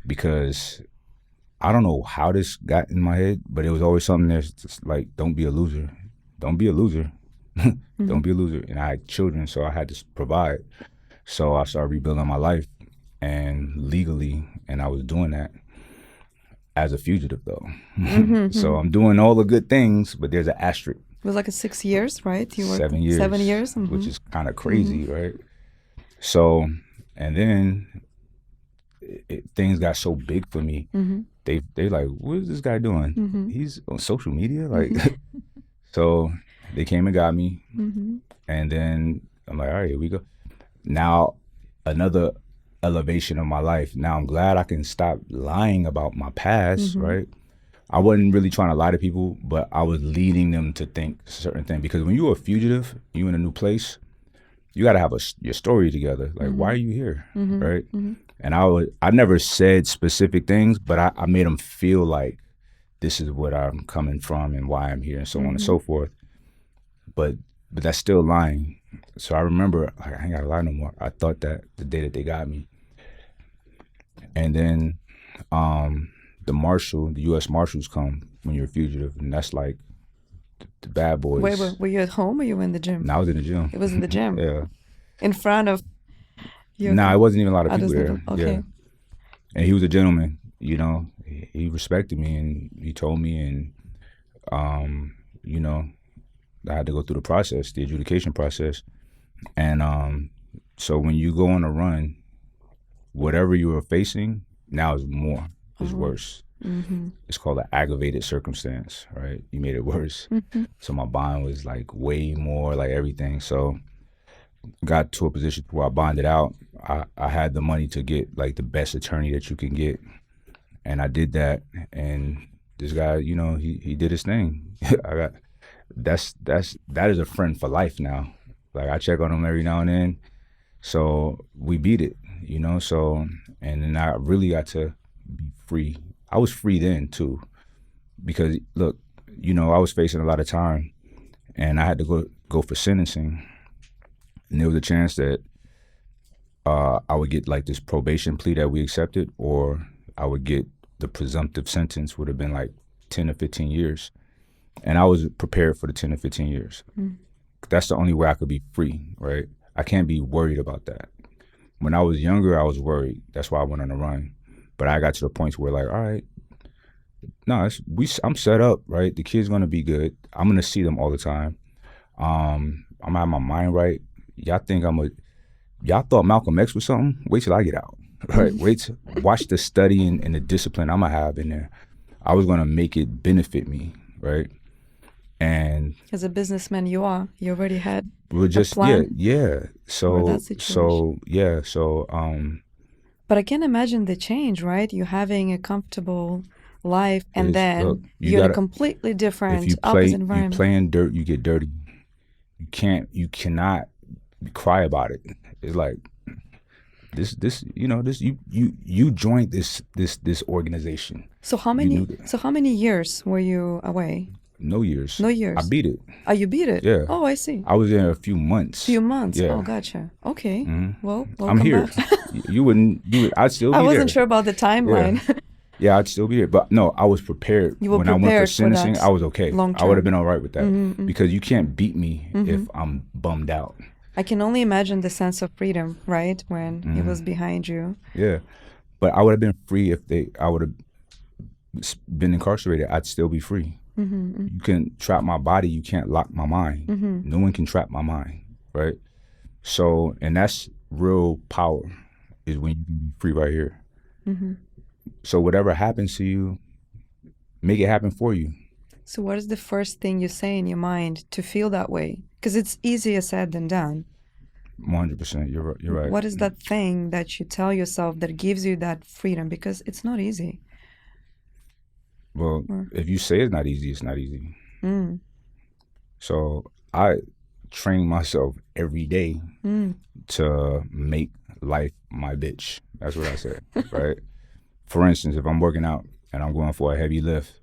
because I don't know how this got in my head, but it was always something that's just like, don't be a loser. Don't be a loser. Don't be a loser. And I had children, so I had to provide. So I started rebuilding my life and legally, and I was doing that as a fugitive though. So I'm doing all the good things, but there's an asterisk. It was like a 6 years, right? You worked 7 years. 7 years? Which is kind of crazy, right? So, and then things got so big for me. They like, what is this guy doing? He's on social media? Like, so they came and got me. And then I'm like, all right, here we go. Now, another elevation of my life. Now I'm glad I can stop lying about my past, right? I wasn't really trying to lie to people, but I was leading them to think certain things. Because when you're a fugitive, you in a new place, you got to have your story together. Like, why are you here, right? And I never said specific things, but I made them feel like this is what I'm coming from and why I'm here and so on and so forth. But that's still lying. So I remember, like, I ain't got to lie no more. I thought that the day that they got me. And then the U.S. Marshals come when you're a fugitive, and that's like the bad boys. Wait, were you at home or you were in the gym? No, I was in the gym. It was in the gym? Yeah. In front of your... Nah, it wasn't even a lot of people there. Okay. Yeah. And he was a gentleman, you know. He respected me, and he told me, and, you know, I had to go through the process, the adjudication process. And so when you go on a run, whatever you were facing now is more, is worse. It's called an aggravated circumstance, right? You made it worse. So my bond was like way more, like everything. So got to a position where I bonded out. I had the money to get like the best attorney that you can get, and I did that. And this guy, you know, he did his thing. That is a friend for life now. Like, I check on him every now and then. So we beat it, you know. So, and then I really got to be free. I was free then too, because look, you know, I was facing a lot of time, and I had to go for sentencing, and there was a chance that I would get like this probation plea that we accepted, or I would get the presumptive sentence, would have been like 10 or 15 years. And I was prepared for the 10 or 15 years. That's the only way I could be free, right? I can't be worried about that. When I was younger, I was worried. That's why I went on a run. But I got to the point where, like, all right, no, I'm set up, right? The kid's gonna be good. I'm gonna see them all the time. I'm gonna have my mind right. Y'all thought Malcolm X was something? Wait till I get out, right? Watch the study and the discipline I'm gonna have in there. I was gonna make it benefit me, right? And as a businessman, you already had we're just a plan So but I can imagine the change, right? You having a comfortable life, and then you're in a completely different opposite environment. You play in dirt, you get dirty. You cannot cry about it. It's like you joined this organization. So how many years were you away? No years. No years. I beat it. Oh, you beat it? Yeah. Oh, I see. I was there a few months. Yeah. Oh, gotcha. Okay. Well, welcome I'm here. back. I'd still be there. I wasn't sure about the timeline. Yeah, I'd still be here. But no, I was prepared. When I went for sentencing, I was okay. I would have been all right with that. Because you can't beat me if I'm bummed out. I can only imagine the sense of freedom, right? When it was behind you. Yeah. But I would have been free if I would have been incarcerated. I'd still be free. You can trap my body, you can't lock my mind. No one can trap my mind, right? So, and that's real power, is when you can be free right here. So whatever happens to you, make it happen for you. So what is the first thing you say in your mind to feel that way? Because it's easier said than done. 100%. You're right. What is that thing that you tell yourself that gives you that freedom? Because it's not easy. Well, if you say it's not easy, it's not easy. Mm. So I train myself every day to make life my bitch. That's what I said, right? For instance, if I'm working out and I'm going for a heavy lift,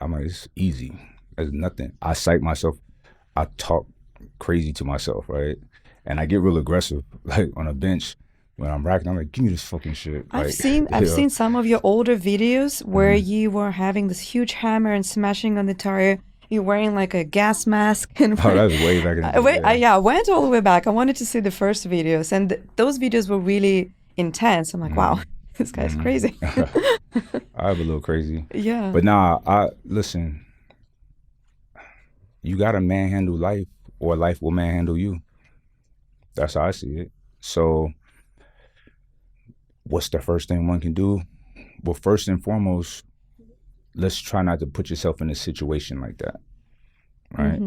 I'm like, it's easy. There's nothing. I psych myself. I talk crazy to myself, right? And I get real aggressive, like on a bench when I'm racking. I'm like, give me this fucking shit. I've seen some of your older videos where you were having this huge hammer and smashing on the tire. You're wearing like a gas mask. And Oh, that was way back in the day. I went all the way back. I wanted to see the first videos, and those videos were really intense. I'm like, wow, this guy's crazy. I was a little crazy. Yeah. But nah, listen, you gotta manhandle life or life will manhandle you. That's how I see it. So what's the first thing one can do? Well, first and foremost, let's try not to put yourself in a situation like that, right?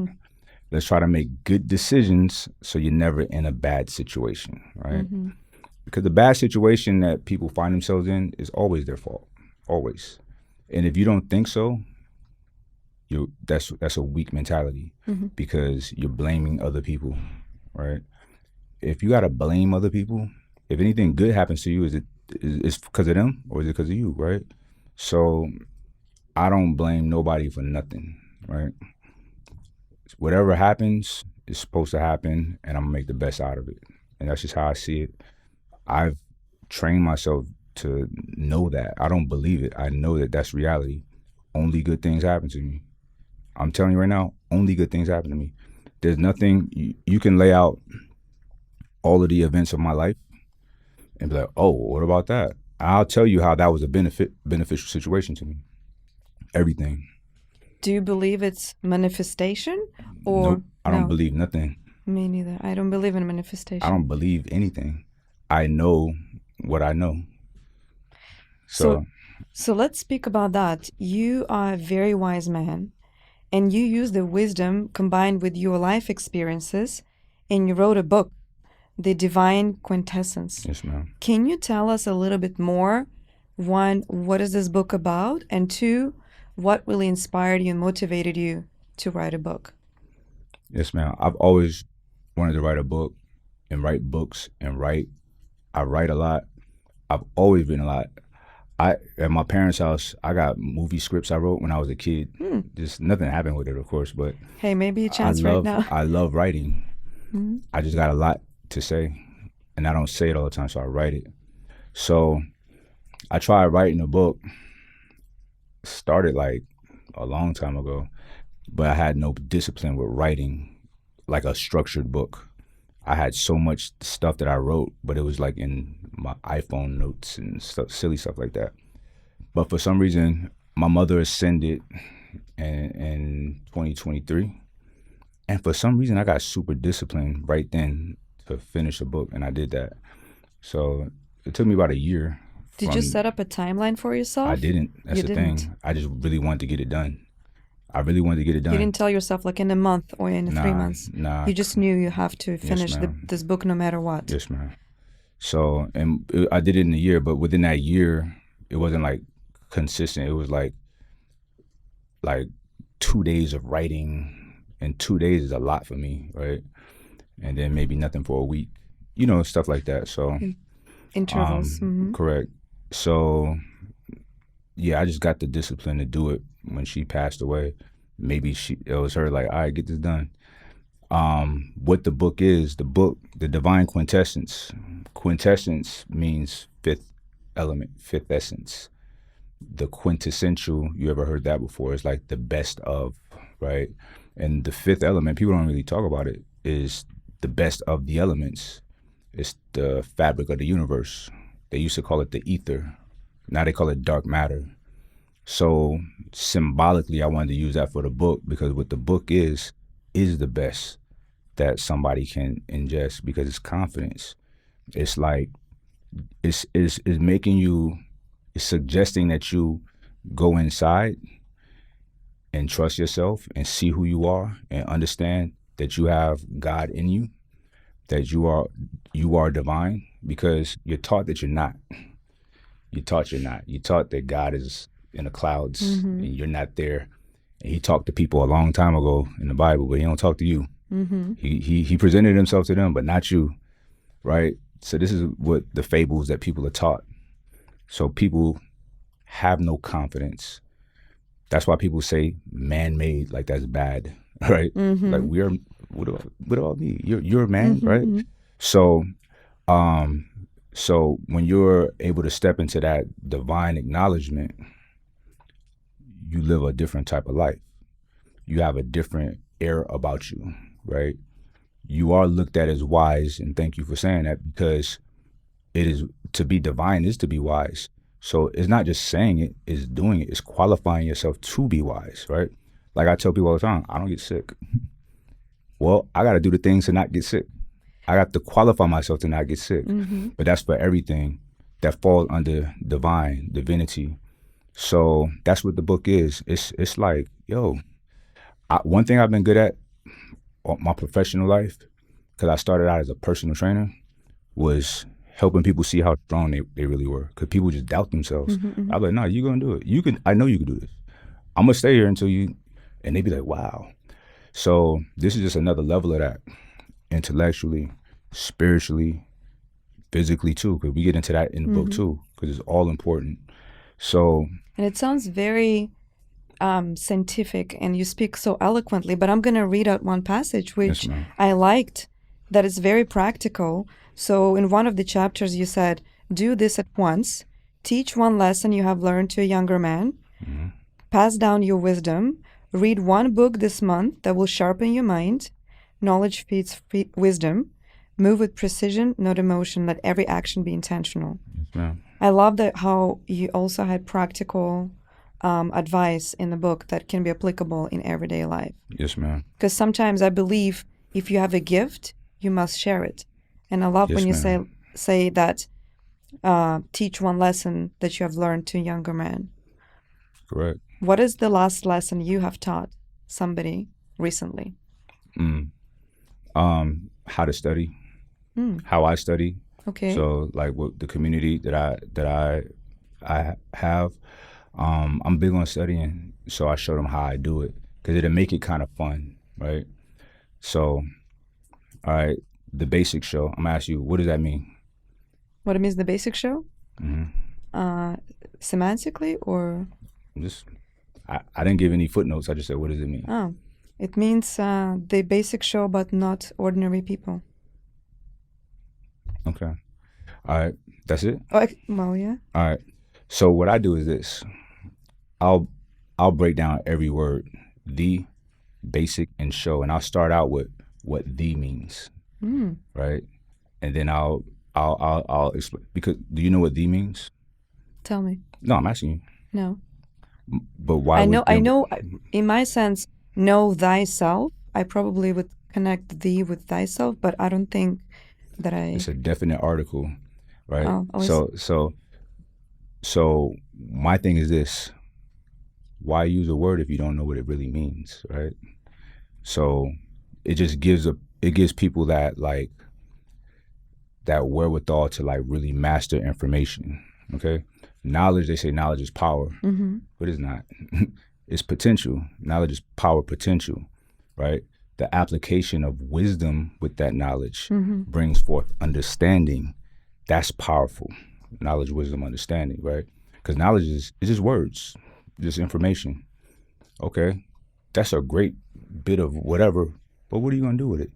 Let's try to make good decisions so you're never in a bad situation, right? Because the bad situation that people find themselves in is always their fault, always. And if you don't think so, that's a weak mentality because you're blaming other people, right? If you gotta blame other people, if anything good happens to you, is it because of them or is it because of you, right? So I don't blame nobody for nothing, right? Whatever happens is supposed to happen, and I'm gonna make the best out of it. And that's just how I see it. I've trained myself to know that. I don't believe it. I know that that's reality. Only good things happen to me. I'm telling you right now, only good things happen to me. There's nothing, you can lay out all of the events of my life and be like, oh, what about that? I'll tell you how that was a beneficial situation to me. Everything. Do you believe it's manifestation or Nope, I don't believe nothing. Me neither. I don't believe in manifestation. I don't believe anything. I know what I know. So let's speak about that. You are a very wise man, and you use the wisdom combined with your life experiences, and you wrote a book, The Divine Quintessence. Yes, ma'am. Can you tell us a little bit more? One, what is this book about? And two, what really inspired you and motivated you to write a book? Yes, ma'am. I've always wanted to write a book and write books and write. I write a lot. I've always written a lot. At my parents' house, I got movie scripts I wrote when I was a kid. Just nothing happened with it, of course, but hey, maybe a chance right now. I love writing. I just got a lot to say, and I don't say it all the time, so I write it. So I tried writing a book. Started like a long time ago, but I had no discipline with writing like a structured book. I had so much stuff that I wrote, but it was like in my iPhone notes and stuff, silly stuff like that. But for some reason, my mother ascended in 2023. And for some reason, I got super disciplined right then to finish a book, and I did that. So it took me about a year. Did you set up a timeline for yourself? I didn't. That's the thing. I just really wanted to get it done. I really wanted to get it done. You didn't tell yourself like in a month or in 3 months? Nah. You just knew you have to finish this book no matter what? Yes, ma'am. So, I did it in a year, but within that year, it wasn't like consistent. It was like 2 days of writing, and 2 days is a lot for me, right? And then maybe nothing for a week, stuff like that. So intervals. Correct. So yeah, I just got the discipline to do it when she passed away. Maybe it was her like, all right, get this done. What the book is, the Divine Quintessence. Quintessence means fifth element, fifth essence. The quintessential, you ever heard that before? It's like the best of, right? And the fifth element, people don't really talk about it, is the best of the elements. It's the fabric of the universe. They used to call it the ether. Now they call it dark matter. So symbolically, I wanted to use that for the book, because what the book is the best that somebody can ingest, because it's confidence. It's like, it's making you, it's suggesting that you go inside and trust yourself and see who you are and understand that you have God in you, that you are divine because you're taught that you're not. You're taught you're not. You're taught that God is in the clouds and you're not there. And he talked to people a long time ago in the Bible, but he don't talk to you. He presented himself to them, but not you, right? So this is what the fables that people are taught. So people have no confidence. That's why people say man-made, like that's bad, right? Like what do I mean? You're a man, right? So so when you're able to step into that divine acknowledgement, you live a different type of life. You have a different air about you, right? You are looked at as wise, and thank you for saying that, because it is to be divine is to be wise. So it's not just saying it, it's doing it. It's qualifying yourself to be wise, right? Like I tell people all the time, I don't get sick. Well, I got to do the things to not get sick. I got to qualify myself to not get sick. But that's for everything that falls under divinity. So that's what the book is. It's like, yo, one thing I've been good at my professional life, because I started out as a personal trainer, was helping people see how strong they really were. Because people just doubt themselves. I was like, no, you're going to do it. I know you can do this. I'm going to stay here until you, and they be like, wow. So this is just another level of that, intellectually, spiritually, physically too, because we get into that in the book too, because it's all important. So. And it sounds very scientific, and you speak so eloquently, but I'm going to read out one passage which I liked, that is very practical. So in one of the chapters you said, do this at once, teach one lesson you have learned to a younger man, pass down your wisdom, read one book this month that will sharpen your mind, knowledge feeds wisdom, move with precision, not emotion, let every action be intentional. I love that how you also had practical advice in the book that can be applicable in everyday life. Yes, ma'am. Because sometimes I believe if you have a gift, you must share it. And I love when you say that teach one lesson that you have learned to a younger man. Correct. What is the last lesson you have taught somebody recently? How to study, how I study. Okay. So like with the community that I have, I'm big on studying. So I show them how I do it, because it'll make it kind of fun, right? So, all right, the basic show. I'm gonna ask you, what does that mean? What it means, the basic show? Semantically, or? Just, I didn't give any footnotes. I just said, what does it mean? Oh, it means the basic show, but not ordinary people. Okay. All right. That's it? Oh, well, yeah. All right. So what I do is this. I'll break down every word, the, basic, and show, and I'll start out with what the means, right? And then I'll explain, because do you know what the means? Tell me. No, I'm asking you. No. But why? I know. In my sense, know thyself. I probably would connect thee with thyself, but I don't think that I. It's a definite article, right? Oh, So my thing is this: why use a word if you don't know what it really means, right? So it just gives people that that wherewithal to like really master information. Okay, knowledge. They say knowledge is power, but it's not. It's potential. Knowledge is power potential, right? The application of wisdom with that knowledge brings forth understanding. That's powerful. Knowledge, wisdom, understanding, right? Because knowledge is just words, just information. Okay, that's a great bit of whatever, but what are you gonna do with it?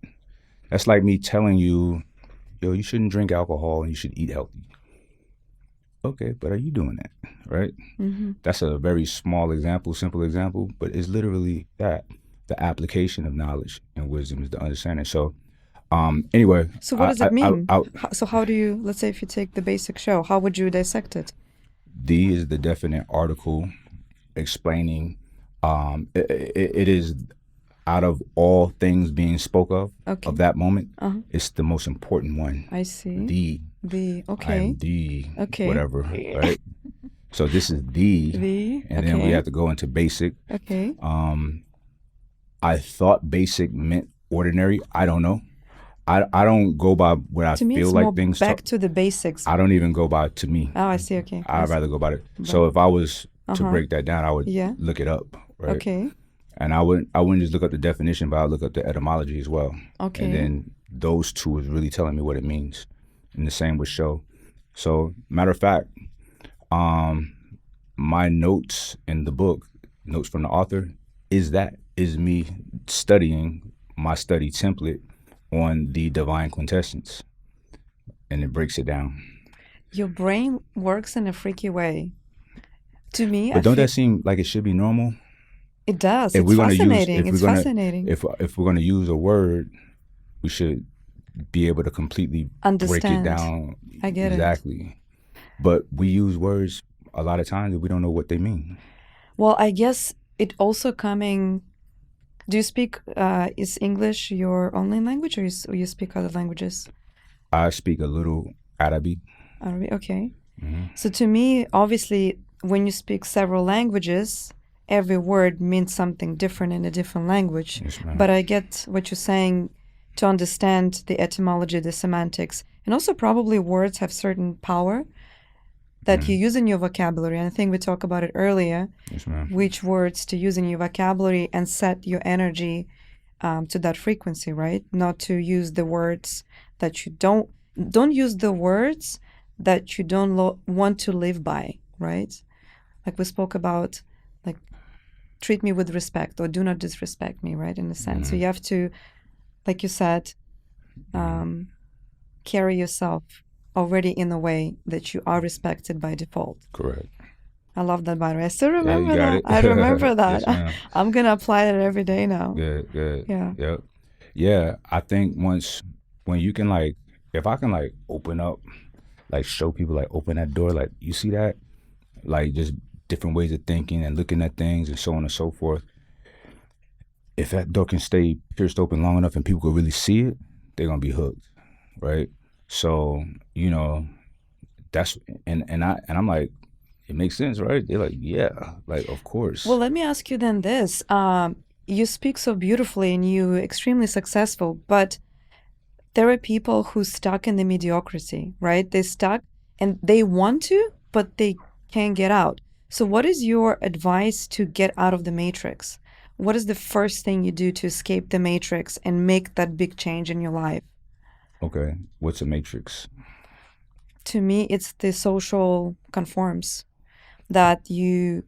That's like me telling you, yo, you shouldn't drink alcohol and you should eat healthy. Okay, but are you doing that, right? That's a very small example, simple example, but it's literally that. The application of knowledge and wisdom is the understanding. So anyway. So what does it mean? So how do you, let's say if you take the basic show, how would you dissect it? The is the definite article explaining, it is out of all things being spoke of that moment, it's the most important one. I see. Okay. I am the whatever, right? So this is the, and then we have to go into basic. Okay. I thought basic meant ordinary. I don't know. I don't go by what I To me, feel it's like more things. back to the basics. I don't even go by to me. Oh, I see. Okay. I I'd see. rather go by it. So if I was to Uh-huh. break that down, I would Yeah. look it up, right? Okay. And I wouldn't just look up the definition, but I'd look up the etymology as well. Okay. And then those two is really telling me what it means. And the same with show. So matter of fact, my notes in the book, notes from the author, is me studying my study template on the Divine Quintessence. And it breaks it down. Your brain works in a freaky way. To me, But don't that seem like it should be normal? It does. If It's we're gonna fascinating. use, It's fascinating. If we're gonna use a word, we should be able to completely break it Understand. down. I get it. Exactly. But we use words a lot of times and we don't know what they mean. Well, I guess it also coming. Do you speak? Is English your only language, or you speak other languages? I speak a little Arabic. Arabic. Okay. Mm-hmm. So to me, obviously, when you speak several languages, every word means something different in a different language. Yes, ma'am. But I get what you're saying to understand the etymology, the semantics, and also probably words have certain power that you use in your vocabulary. And I think we talked about it earlier, Yes, ma'am. which words to use in your vocabulary and set your energy to that frequency, right? Not to use the words that you don't use the words that you don't want to live by, right? Like we spoke about, like, treat me with respect or do not disrespect me, right? In a sense. So you have to, like you said, carry yourself already in a way that you are respected by default. Correct. I love that, by the way. I still remember you got that. it. I remember that. Yes, ma'am. I'm going to apply it every day now. Good. Yeah. Yep. Yeah, I think when you can, like, if I can, like, open up, like, show people, like, open that door, like, you see that? Like, just different ways of thinking and looking at things and so on and so forth. If that door can stay pierced open long enough and people can really see it, they're going to be hooked, right? So, you know, that's, and I'm like, it makes sense, right? They're like, yeah, like, of course. Well, let me ask you then this. You speak so beautifully and you're extremely successful, but there are people who stuck in the mediocrity, right? They stuck and they want to, but they can't get out. So what is your advice to get out of the matrix? What is the first thing you do to escape the matrix and make that big change in your life? Okay, what's a matrix? To me, it's the social conforms that you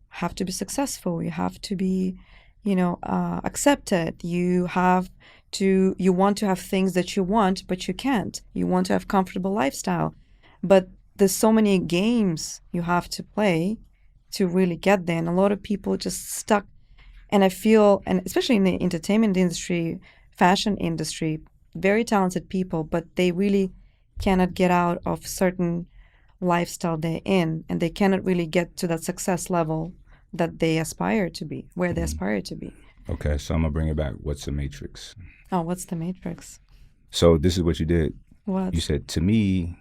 have to be successful. You have to be, accepted. You want to have things that you want, but you can't. You want to have comfortable lifestyle, but there's so many games you have to play to really get there. And a lot of people just stuck. And I feel, and especially in the entertainment industry, fashion industry, very talented people, but they really cannot get out of certain lifestyle they're in, and they cannot really get to that success level that they aspire to be, where they aspire to be. Okay, so I'm gonna bring it back. What's a matrix? Oh, what's the matrix? So this is what you did. What? You said to me,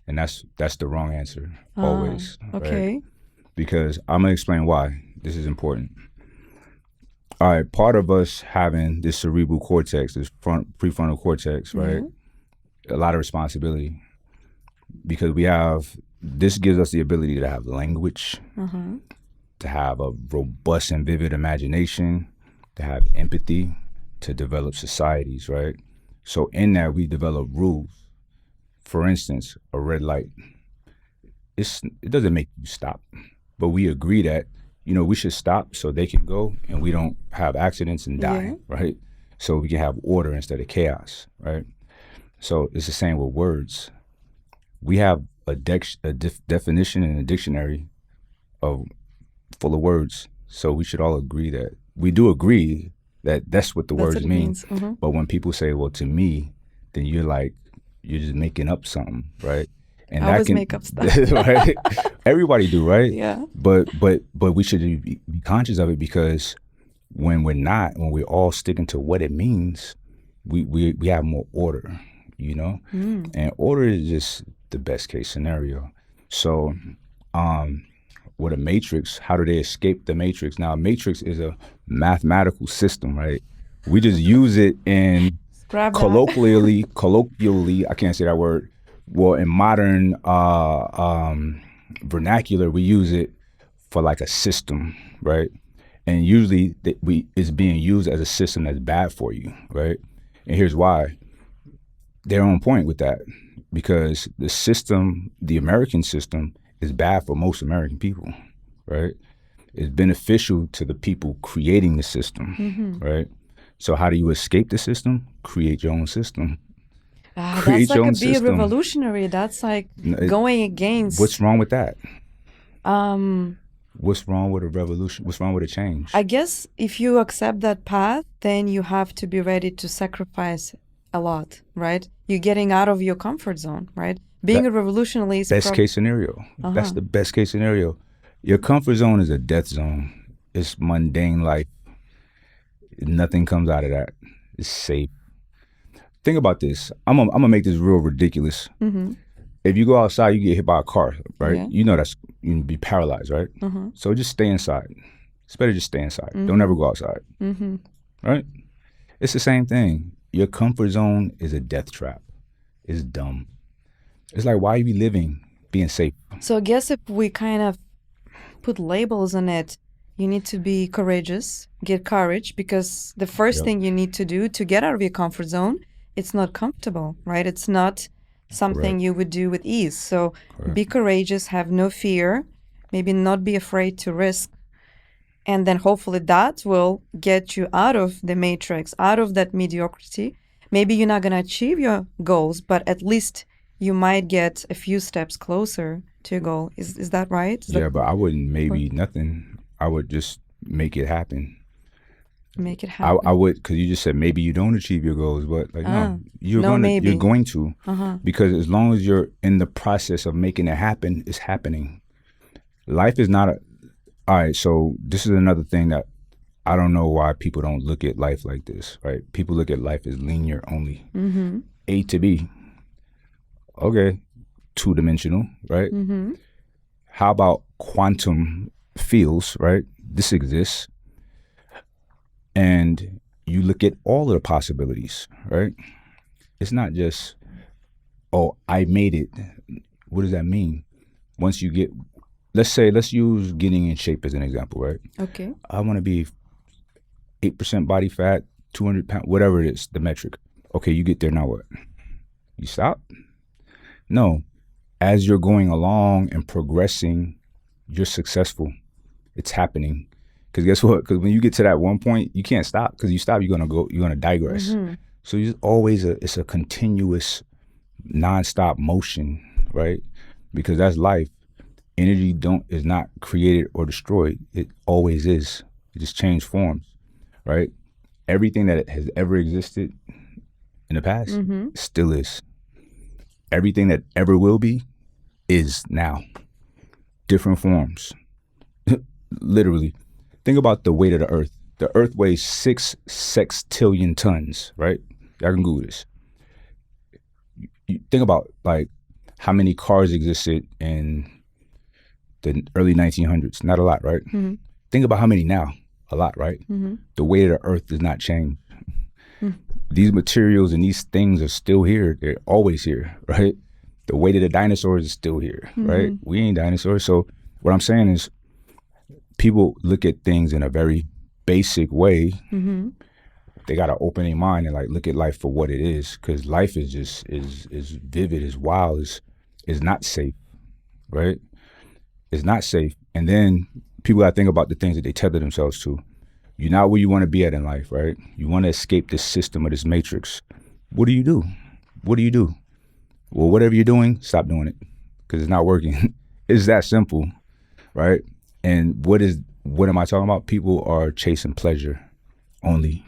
and that's the wrong answer always. Okay. Right? Because I'm gonna explain why this is important. All right, part of us having this cerebral cortex, this prefrontal cortex, right? A lot of responsibility, because this gives us the ability to have language, to have a robust and vivid imagination, to have empathy, to develop societies, right? So in that, we develop rules. For instance, a red light. It doesn't make you stop, but we agree that, we should stop so they can go and we don't have accidents and die, right? So we can have order instead of chaos, right? So it's the same with words. We have a definition in a dictionary full of words. So we should all agree that we do agree that that's what the words mean. But when people say, well, to me, then you're just making up something, right? And I always make up stuff. Right? Everybody do, right? Yeah. But we should be conscious of it, because when we're all sticking to what it means, we have more order, and order is just the best case scenario. So with a matrix, how do they escape the matrix? Now, a matrix is a mathematical system, right? We just use it in Grab that. colloquially, I can't say that word. Well, in modern vernacular, we use it for like a system, right? And usually it's being used as a system that's bad for you, right? And here's why. They're on point with that, because the system, the American system, is bad for most American people, right? It's beneficial to the people creating the system, right? So how do you escape the system? Create your own system. That's Create like your a own be system. revolutionary. That's like going against. What's wrong with that? Um, What's wrong with a revolution? What's wrong with a change? I guess if you accept that path, then you have to be ready to sacrifice a lot, right? You're getting out of your comfort zone, right? Being a revolutionary is best case scenario. That's the best case scenario. Your comfort zone is a death zone. It's mundane life. Nothing comes out of that. It's safe. Think about this. I'm gonna make this real ridiculous. If you go outside, you get hit by a car, right? Yeah. You know that's you can be paralyzed, right? So just stay inside. It's better just stay inside. Don't ever go outside, right? It's the same thing. Your comfort zone is a death trap. It's dumb. It's like, why are you living being safe? So I guess if we kind of put labels on it, you need to be courageous, get courage, because the first thing you need to do to get out of your comfort zone, it's not comfortable, right? It's not something you would do with ease. So be courageous, have no fear, maybe not be afraid to risk. And then hopefully that will get you out of the matrix, out of that mediocrity. Maybe you're not going to achieve your goals, but at least you might get a few steps closer to your goal. Is that right? But I wouldn't maybe nothing. I would just make it happen. Make it happen. I would, because you just said maybe you don't achieve your goals, but like no, you're maybe. going to, because as long as you're in the process of making it happen, it's happening. Life is not all right. So this is another thing that I don't know why people don't look at life like this, right? People look at life as linear only, A to B. Okay, two-dimensional, right? How about quantum fields, right? This exists. And you look at all of the possibilities, right? It's not just, oh, I made it. What does that mean? Once you get, let's use getting in shape as an example, right? Okay. I want to be 8% body fat, 200 pounds, whatever it is, the metric. Okay, you get there, now what? You stop? No. As you're going along and progressing, you're successful. It's happening. Because guess what? Because when you get to that one point, you can't stop. Because you stop, you're gonna digress. So it's always it's a continuous, nonstop motion, right? Because that's life. Energy is not created or destroyed. It always is. It just changed forms, right? Everything that has ever existed in the past still is. Everything that ever will be is now. Different forms. Literally. Think about the weight of the earth. The earth weighs 6 sextillion tons, right? Y'all can Google this. You think about like how many cars existed in the early 1900s. Not a lot, right? Think about how many now. A lot, right? The weight of the earth does not change. These materials and these things are still here. They're always here, right? The weight of the dinosaurs is still here, right? We ain't dinosaurs. So what I'm saying is, people look at things in a very basic way. They got to open their mind and like look at life for what it is, because life is just is vivid, is wild, is not safe, right? It's not safe. And then people got to think about the things that they tether themselves to. You're not where you want to be at in life, right? You want to escape this system or this matrix. What do you do? What do you do? Well, whatever you're doing, stop doing it, because it's not working. It's that simple, right? And what am I talking about? People are chasing pleasure only.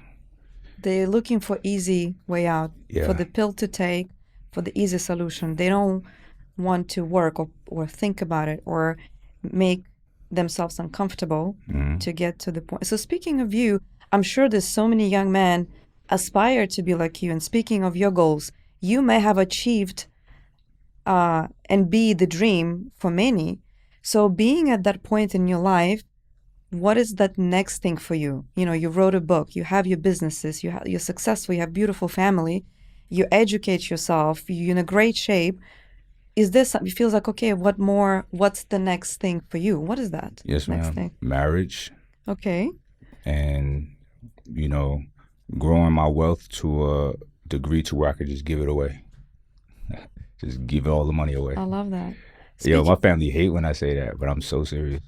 They're looking for easy way out, for the pill to take, for the easy solution. They don't want to work or think about it or make themselves uncomfortable to get to the point. So speaking of you, I'm sure there's so many young men aspire to be like you. And speaking of your goals, you may have achieved and be the dream for many. So being at that point in your life, what is that next thing for you? You know, you wrote a book, you have your businesses, you're successful, you have beautiful family, you educate yourself, you're in a great shape. Is this something, it feels like, okay, what more, what's the next thing for you? What is that Yes, next ma'am. thing? Marriage Okay. and, you know, growing my wealth to a degree to where I could just give it away. Just give all the money away. I love that. Yo, Speaking, my family hate when I say that, but I'm so serious.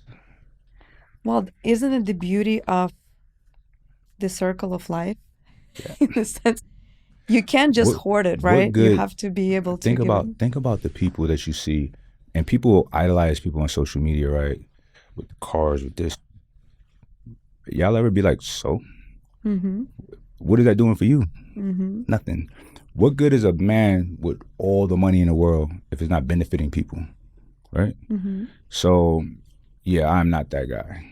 well, isn't it the beauty of the circle of life? Yeah. In the sense, you can't just hoard it, What right? You good? have to be able to give it. Think about the people that you see, and people idolize people on social media, right? With the cars, with this. Y'all ever be like, so? Mm-hmm. What is that doing for you? Mm-hmm. Nothing. What good is a man with all the money in the world if it's not benefiting people, right? Mm-hmm. So, yeah, I'm not that guy.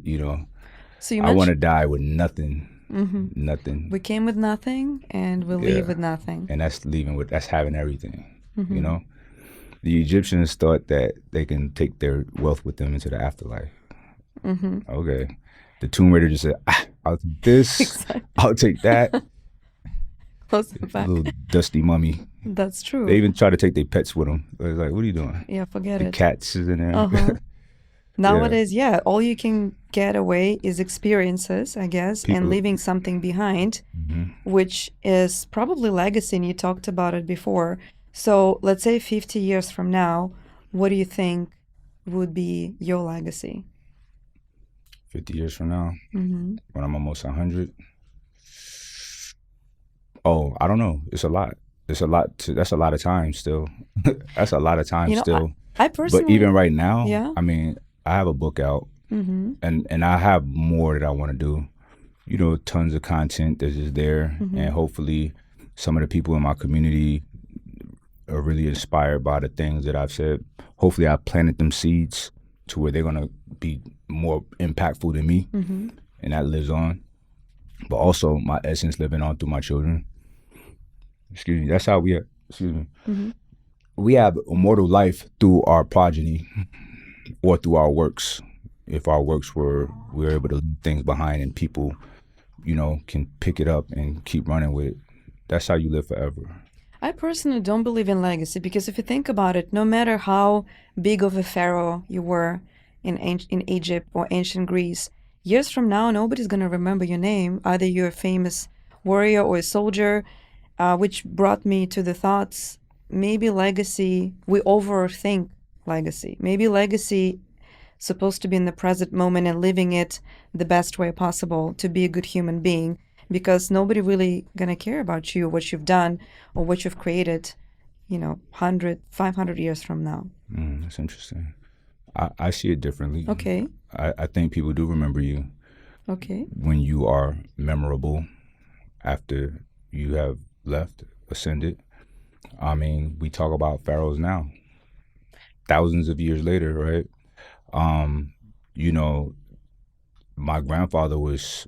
You know, So you I want to mentioned die with nothing, mm-hmm. nothing. We came with nothing and we'll Yeah. leave with nothing. And that's having everything, Mm-hmm. you know? The Egyptians thought that they can take their wealth with them into the afterlife. Mm-hmm. Okay. The Tomb Raider just said, I'll take this, Exactly. I'll take that. Close the back. Little dusty mummy. That's true. They even try to take their pets with them. It's like, what are you doing? Yeah, forget The it. cats is in there. Uh-huh. Nowadays, yeah, all you can get away is experiences, I guess, and People- leaving something behind, Mhm. which is probably legacy, and you talked about it before. So let's say 50 years from now, what do you think would be your legacy? 50 years from now, Mm-hmm. when I'm almost 100. Oh, I don't know. It's a lot. That's a lot of time still. That's a lot of time You know, still. I personally... But even right now, Yeah. I mean, I have a book out, Mm-hmm. and I have more that I want to do. You know, tons of content that's just there, and hopefully some of the people in my community are really inspired by the things that I've said. Hopefully I planted them seeds to where they're going to be more impactful than me, and that lives on. But also my essence living on through my children. Excuse me. That's how we we have immortal life through our progeny or through our works. If our works we're able to leave things behind and people, you know, can pick it up and keep running with it. That's how you live forever. I personally don't believe in legacy because if you think about it, no matter how big of a pharaoh you were in Egypt or ancient Greece, years from now, nobody's going to remember your name. Either you're a famous warrior or a soldier, which brought me to the thoughts, maybe legacy, we overthink legacy. Maybe legacy supposed to be in the present moment and living it the best way possible to be a good human being, because nobody really gonna care about you, what you've done or what you've created, 100, 500 years from now. That's interesting. I see it differently. Okay. I think people do remember you Okay. when you are memorable after you have left, ascended. I mean, we talk about pharaohs now, thousands of years later, right? My grandfather was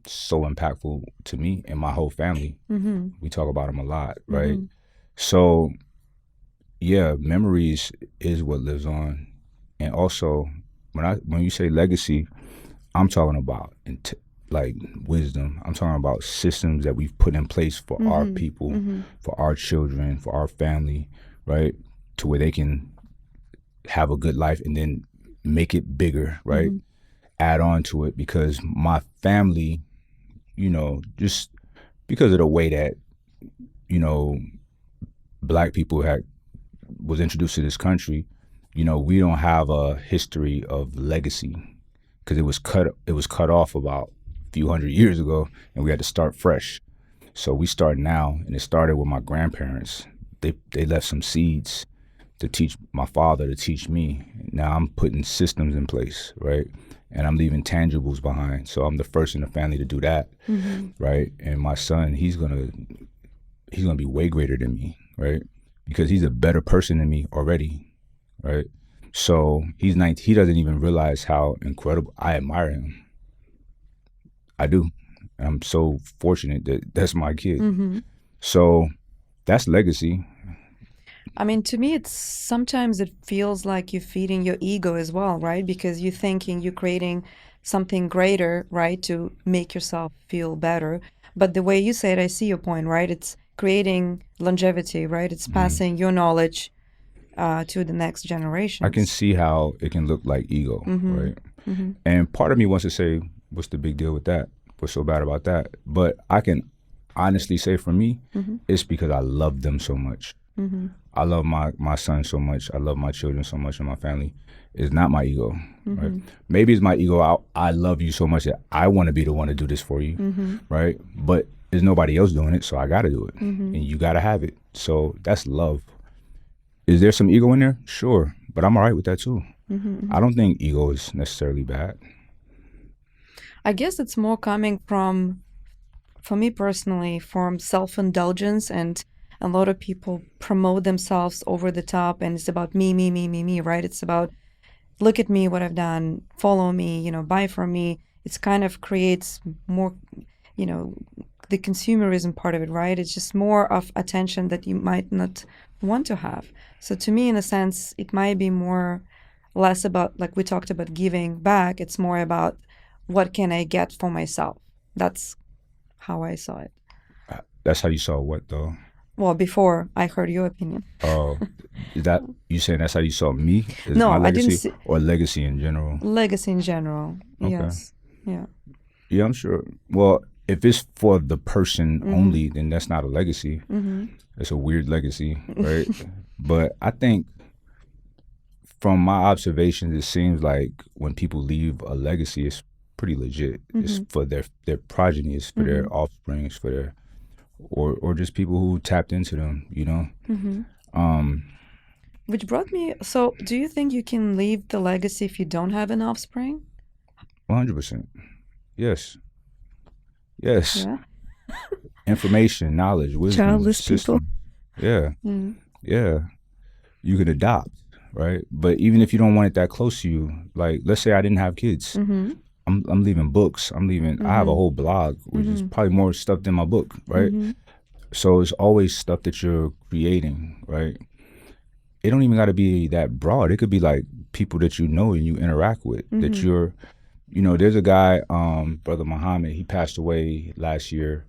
so impactful to me and my whole family. Mm-hmm. We talk about him a lot, right? So, yeah, memories is what lives on. And also, when you say legacy, I'm talking about like wisdom. I'm talking about systems that we've put in place for our people, for our children, for our family, right? To where they can have a good life and then make it bigger, right? Add on to it, because my family, just because of the way that, Black people was introduced to this country, we don't have a history of legacy because it was cut off about a few hundred years ago, and we had to start fresh. So we start now, and it started with my grandparents. They left some seeds to teach my father, to teach me. Now I'm putting systems in place, right? And I'm leaving tangibles behind. So I'm the first in the family to do that, right? And my son, he's gonna be way greater than me, right? Because he's a better person than me already, right? So he's 19. He doesn't even realize how incredible I admire him. I do. And I'm so fortunate that that's my kid. So that's legacy. I mean, to me, it's sometimes it feels like you're feeding your ego as well, right? Because you're thinking you're creating something greater, right, to make yourself feel better. But the way you say it, I see your point, right? It's creating longevity, right? It's passing your knowledge to the next I generations. can see how it can look like ego, right? And part of me wants to say, what's the big deal with that? What's so bad about that? But I can honestly say for me, it's because I love them so much. I love my son so much. I love my children so much and my family. It's not my ego, right? Maybe it's my ego. I love you so much that I want to be the one to do this for you, right? But there's nobody else doing it, so I got to do it. And you got to have it. So that's love. Is there some ego in there? Sure. But I'm all right with that too. I don't think ego is necessarily bad. I guess it's more coming from, for me personally, from self-indulgence, and a lot of people promote themselves over the top, and it's about me, right? It's about, look at me, what I've done, follow me, buy from me. It's kind of creates more, the consumerism part of it, right? It's just more of attention that you might not want to have. So to me, in a sense, it might be less about, like we talked about, giving back. It's more about, what can I get for myself? That's how I saw it. That's how you saw what though? Well, before I heard your opinion. Oh, is that you saying that's how you saw me? Is No, my I didn't legacy see or legacy in general? legacy in general. Okay. Yes. Yeah. Yeah, I'm sure. Well, if it's for the person only, then that's not a legacy. It's a weird legacy, right? But I think from my observations, it seems like when people leave a legacy, it's pretty legit. It's for their progeny, it's for their offspring, it's for their or just people who tapped into them, Which brought me. So, do you think you can leave the legacy if you don't have an offspring? 100%. Yes. Yes. Yeah. Information, knowledge, wisdom, Childless system. Yeah. Yeah. You could adopt, right? But even if you don't want it that close to you, like let's say I didn't have kids. I'm leaving books. I have a whole blog, which is probably more stuff than my book, right? So it's always stuff that you're creating, right? It don't even got to be that broad. It could be like people that you know and you interact with, that you're, there's a guy, Brother Muhammad, he passed away last year,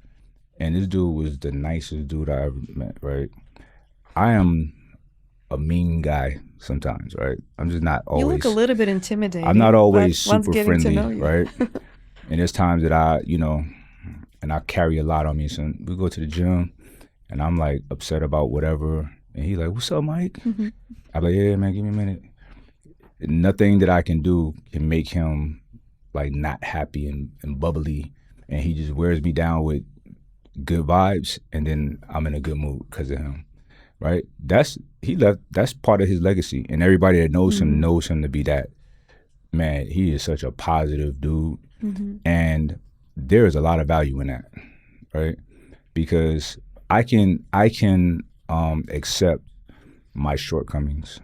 and this dude was the nicest dude I ever met, right? I am a mean guy sometimes, right? I'm just not always. You look a little bit intimidating. I'm not always but once super getting to friendly, know you. right? And there's times that and I carry a lot on me. So we go to the gym, and I'm like upset about whatever, and he's like, "What's up, Mike?" I'm like, "Yeah, man, give me a minute." Nothing that I can do can make him like not happy and bubbly, and he just wears me down with good vibes, and then I'm in a good mood because of him. Right? That's part of his legacy. And everybody that knows him knows him to be that. Man, he is such a positive dude. And there is a lot of value in that, right? Because I can accept my shortcomings.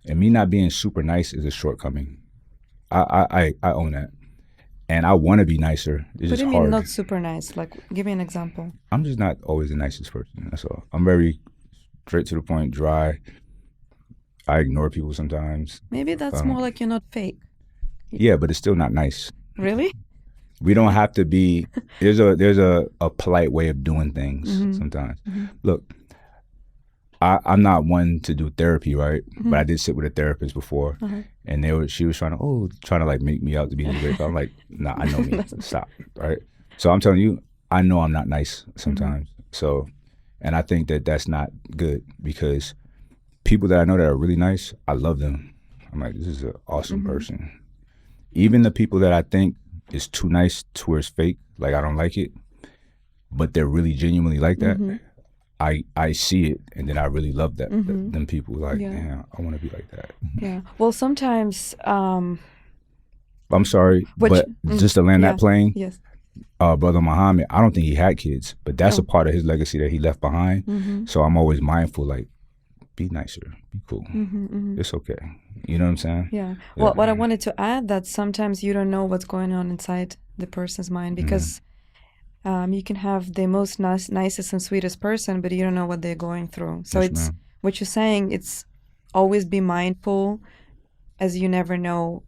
And me not being super nice is a shortcoming. I own that. And I want to be nicer. It's What just do you mean hard. not super nice? Like, give me an example. I'm just not always the nicest person. That's all. I'm very straight to the point, dry. I ignore people sometimes. Maybe that's more like you're not fake. Yeah, but it's still not nice. Really? We don't have to be. There's a polite way of doing things sometimes. Look, I'm not one to do therapy, right? But I did sit with a therapist before, and she was trying to like make me out to be great. I'm like, nah, I know me. Stop, right? So I'm telling you, I know I'm not nice sometimes. So, and I think that that's not good, because people that I know that are really nice, I love them. I'm like, this is an awesome person. Even the people that I think is too nice to where it's fake, like I don't like it, but they're really genuinely like that. I see it, and then I really love that. Them people, like, yeah, I want to be like that. Yeah. Well, sometimes. I'm sorry, but just to land that plane. Yes. Brother Muhammad, I don't think he had kids, but that's a part of his legacy that he left behind. So I'm always mindful, like, be nicer, be cool. It's okay. You know what I'm saying? Yeah. Well, what I wanted to add, that sometimes you don't know what's going on inside the person's mind, because you can have the most nicest and sweetest person, but you don't know what they're going through. So Yes, what you're saying, it's always be mindful, as you never know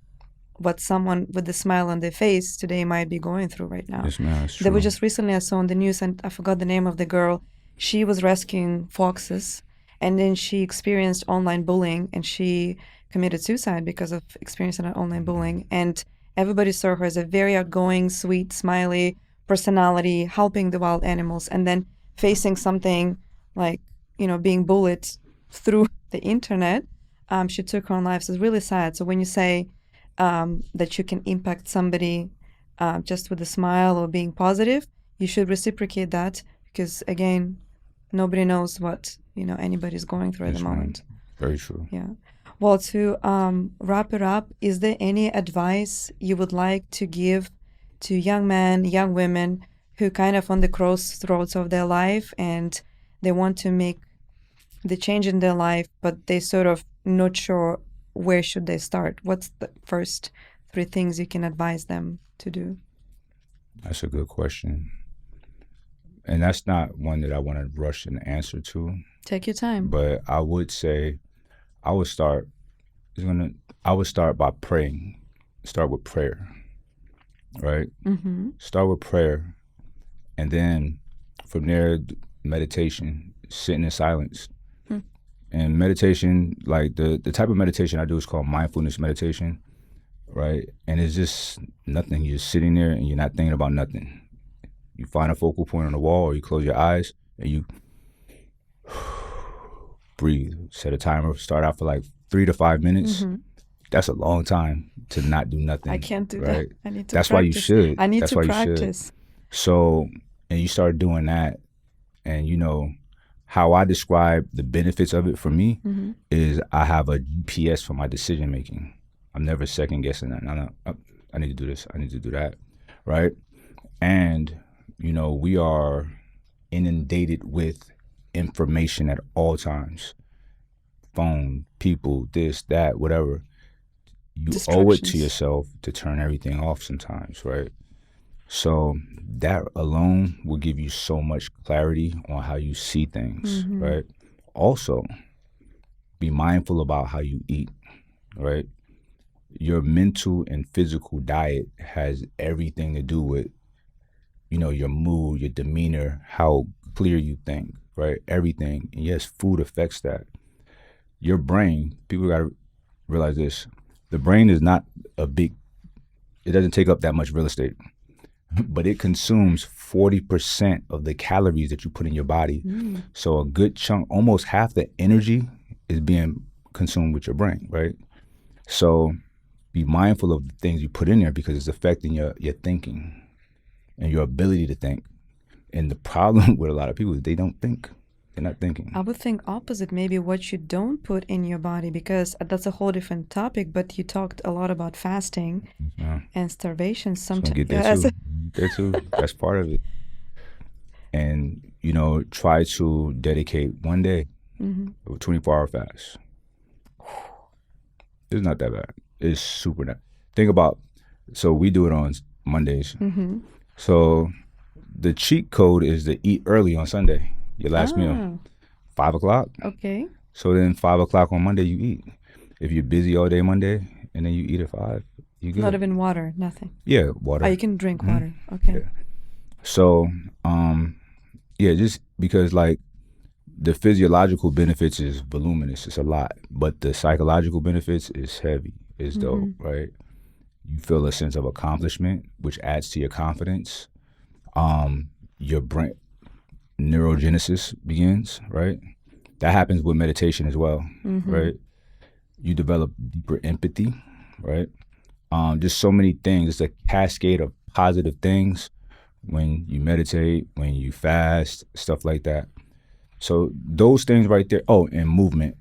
what someone with a smile on their face today might be going through right now. Yes, ma'am, it's There true. was just recently, I saw on the news, and I forgot the name of the girl. She was rescuing foxes, and then she experienced online bullying, and she committed suicide because of experiencing that online bullying. And everybody saw her as a very outgoing, sweet, smiley personality, helping the wild animals, and then facing something like, being bullied through the internet. She took her own life. So it's really sad. So when you say that you can impact somebody just with a smile or being positive, you should reciprocate that, because again, nobody knows what anybody's going through at Yes, the ma'am. moment. Very true. Yeah. Well, to wrap it up, is there any advice you would like to give to young men, young women who kind of on the crossroads of their life and they want to make the change in their life, but they sort of not sure where should they start? What's the first 3 things you can advise them to do? That's a good question. And that's not one that I want to rush an answer to. Take your time. But I would say I would start by praying. Start with prayer. Right? Mm-hmm. Start with prayer. And then from there, meditation, sitting in silence. And meditation, like the type of meditation I do is called mindfulness meditation, right? And it's just nothing. You're just sitting there and you're not thinking about nothing. You find a focal point on the wall, or you close your eyes and you breathe. Set a timer, start out for like 3 to 5 minutes. Mm-hmm. That's a long time to not do nothing. I can't do right? that. I need to That's practice. why you should. I need That's to why practice. You should. So, and you start doing that, and how I describe the benefits of it for me Mm-hmm. is I have a GPS for my decision making. I'm never second guessing that. No, I need to do this. I need to do that, right? And we are inundated with information at all times. Phone, people, this, that, whatever. You owe it to Distractions. yourself to turn everything off sometimes, right? So that alone will give you so much clarity on how you see things, Mm-hmm. right? Also, be mindful about how you eat, right? Your mental and physical diet has everything to do with, your mood, your demeanor, how clear you think, right? Everything. And yes, food affects that. Your brain, people got to realize this, the brain is not it doesn't take up that much real estate. But it consumes 40% of the calories that you put in your body. Mm. So a good chunk, almost half the energy is being consumed with your brain, right? So be mindful of the things you put in there, because it's affecting your thinking and your ability to think. And the problem with a lot of people is they don't think. They're not thinking. I would think opposite, maybe what you don't put in your body, because that's a whole different topic, but you talked a lot about fasting Yeah. and starvation So sometimes. get there too. Get there too. That's part of it. And, try to dedicate one day Mm-hmm. of a 24-hour fast. It's not that bad. It's super not. Think about, so we do it on Mondays. Mm-hmm. So the cheat code is to eat early on Sunday, your last meal, 5 o'clock. Okay. So then 5 o'clock on Monday you eat. If you're busy all day Monday and then you eat at 5, you good. Not even water, nothing. Yeah, water. Oh, you can drink Mhm. water. Okay. Yeah. So, just because like the physiological benefits is voluminous, it's a lot, but the psychological benefits is heavy, is dope, right? You feel a sense of accomplishment, which adds to your confidence. Your brain neurogenesis begins, right? That happens with meditation as well, right? You develop deeper empathy, right? Just so many things. It's a cascade of positive things when you meditate, when you fast, stuff like that. So those things right there. Oh, and movement.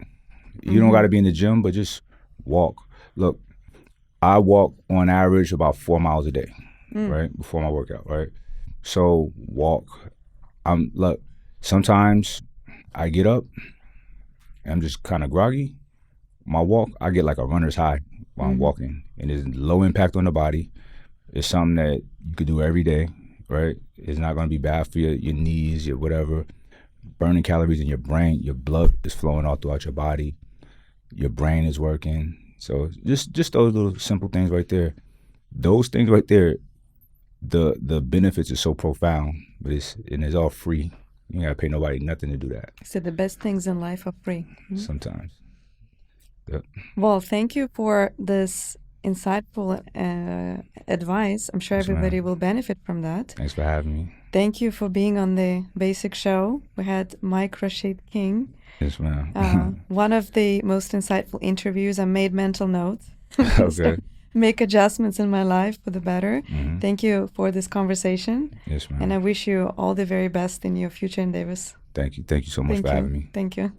You don't got to be in the gym, but just walk. Look, I walk on average about 4 miles a day, right? Before my workout, right? So walk. Look, sometimes I get up and I'm just kind of groggy. My walk, I get like a runner's high while I'm walking, and it's low impact on the body. It's something that you could do every day, right? It's not going to be bad for your knees, your whatever. burning calories in your brain. Your blood is flowing all throughout your body. Your brain is working. So just those little simple things right there. Those things right there, the benefits are so profound, but it's all free. You ain't gotta pay nobody nothing to do that. So the best things in life are free. Sometimes. Yep. Well, thank you for this insightful advice. I'm sure Yes, everybody ma'am. will benefit from that. Thanks for having me. Thank you for being on the Basic Show. We had Mike Rashid King, Yes, ma'am. one of the most insightful interviews. I made mental notes. Okay. Make adjustments in my life for the better. Mhm. Thank you for this conversation. Yes, ma'am. And I wish you all the very best in your future endeavors. Thank you. Thank you so much Thank for you. having me. Thank you.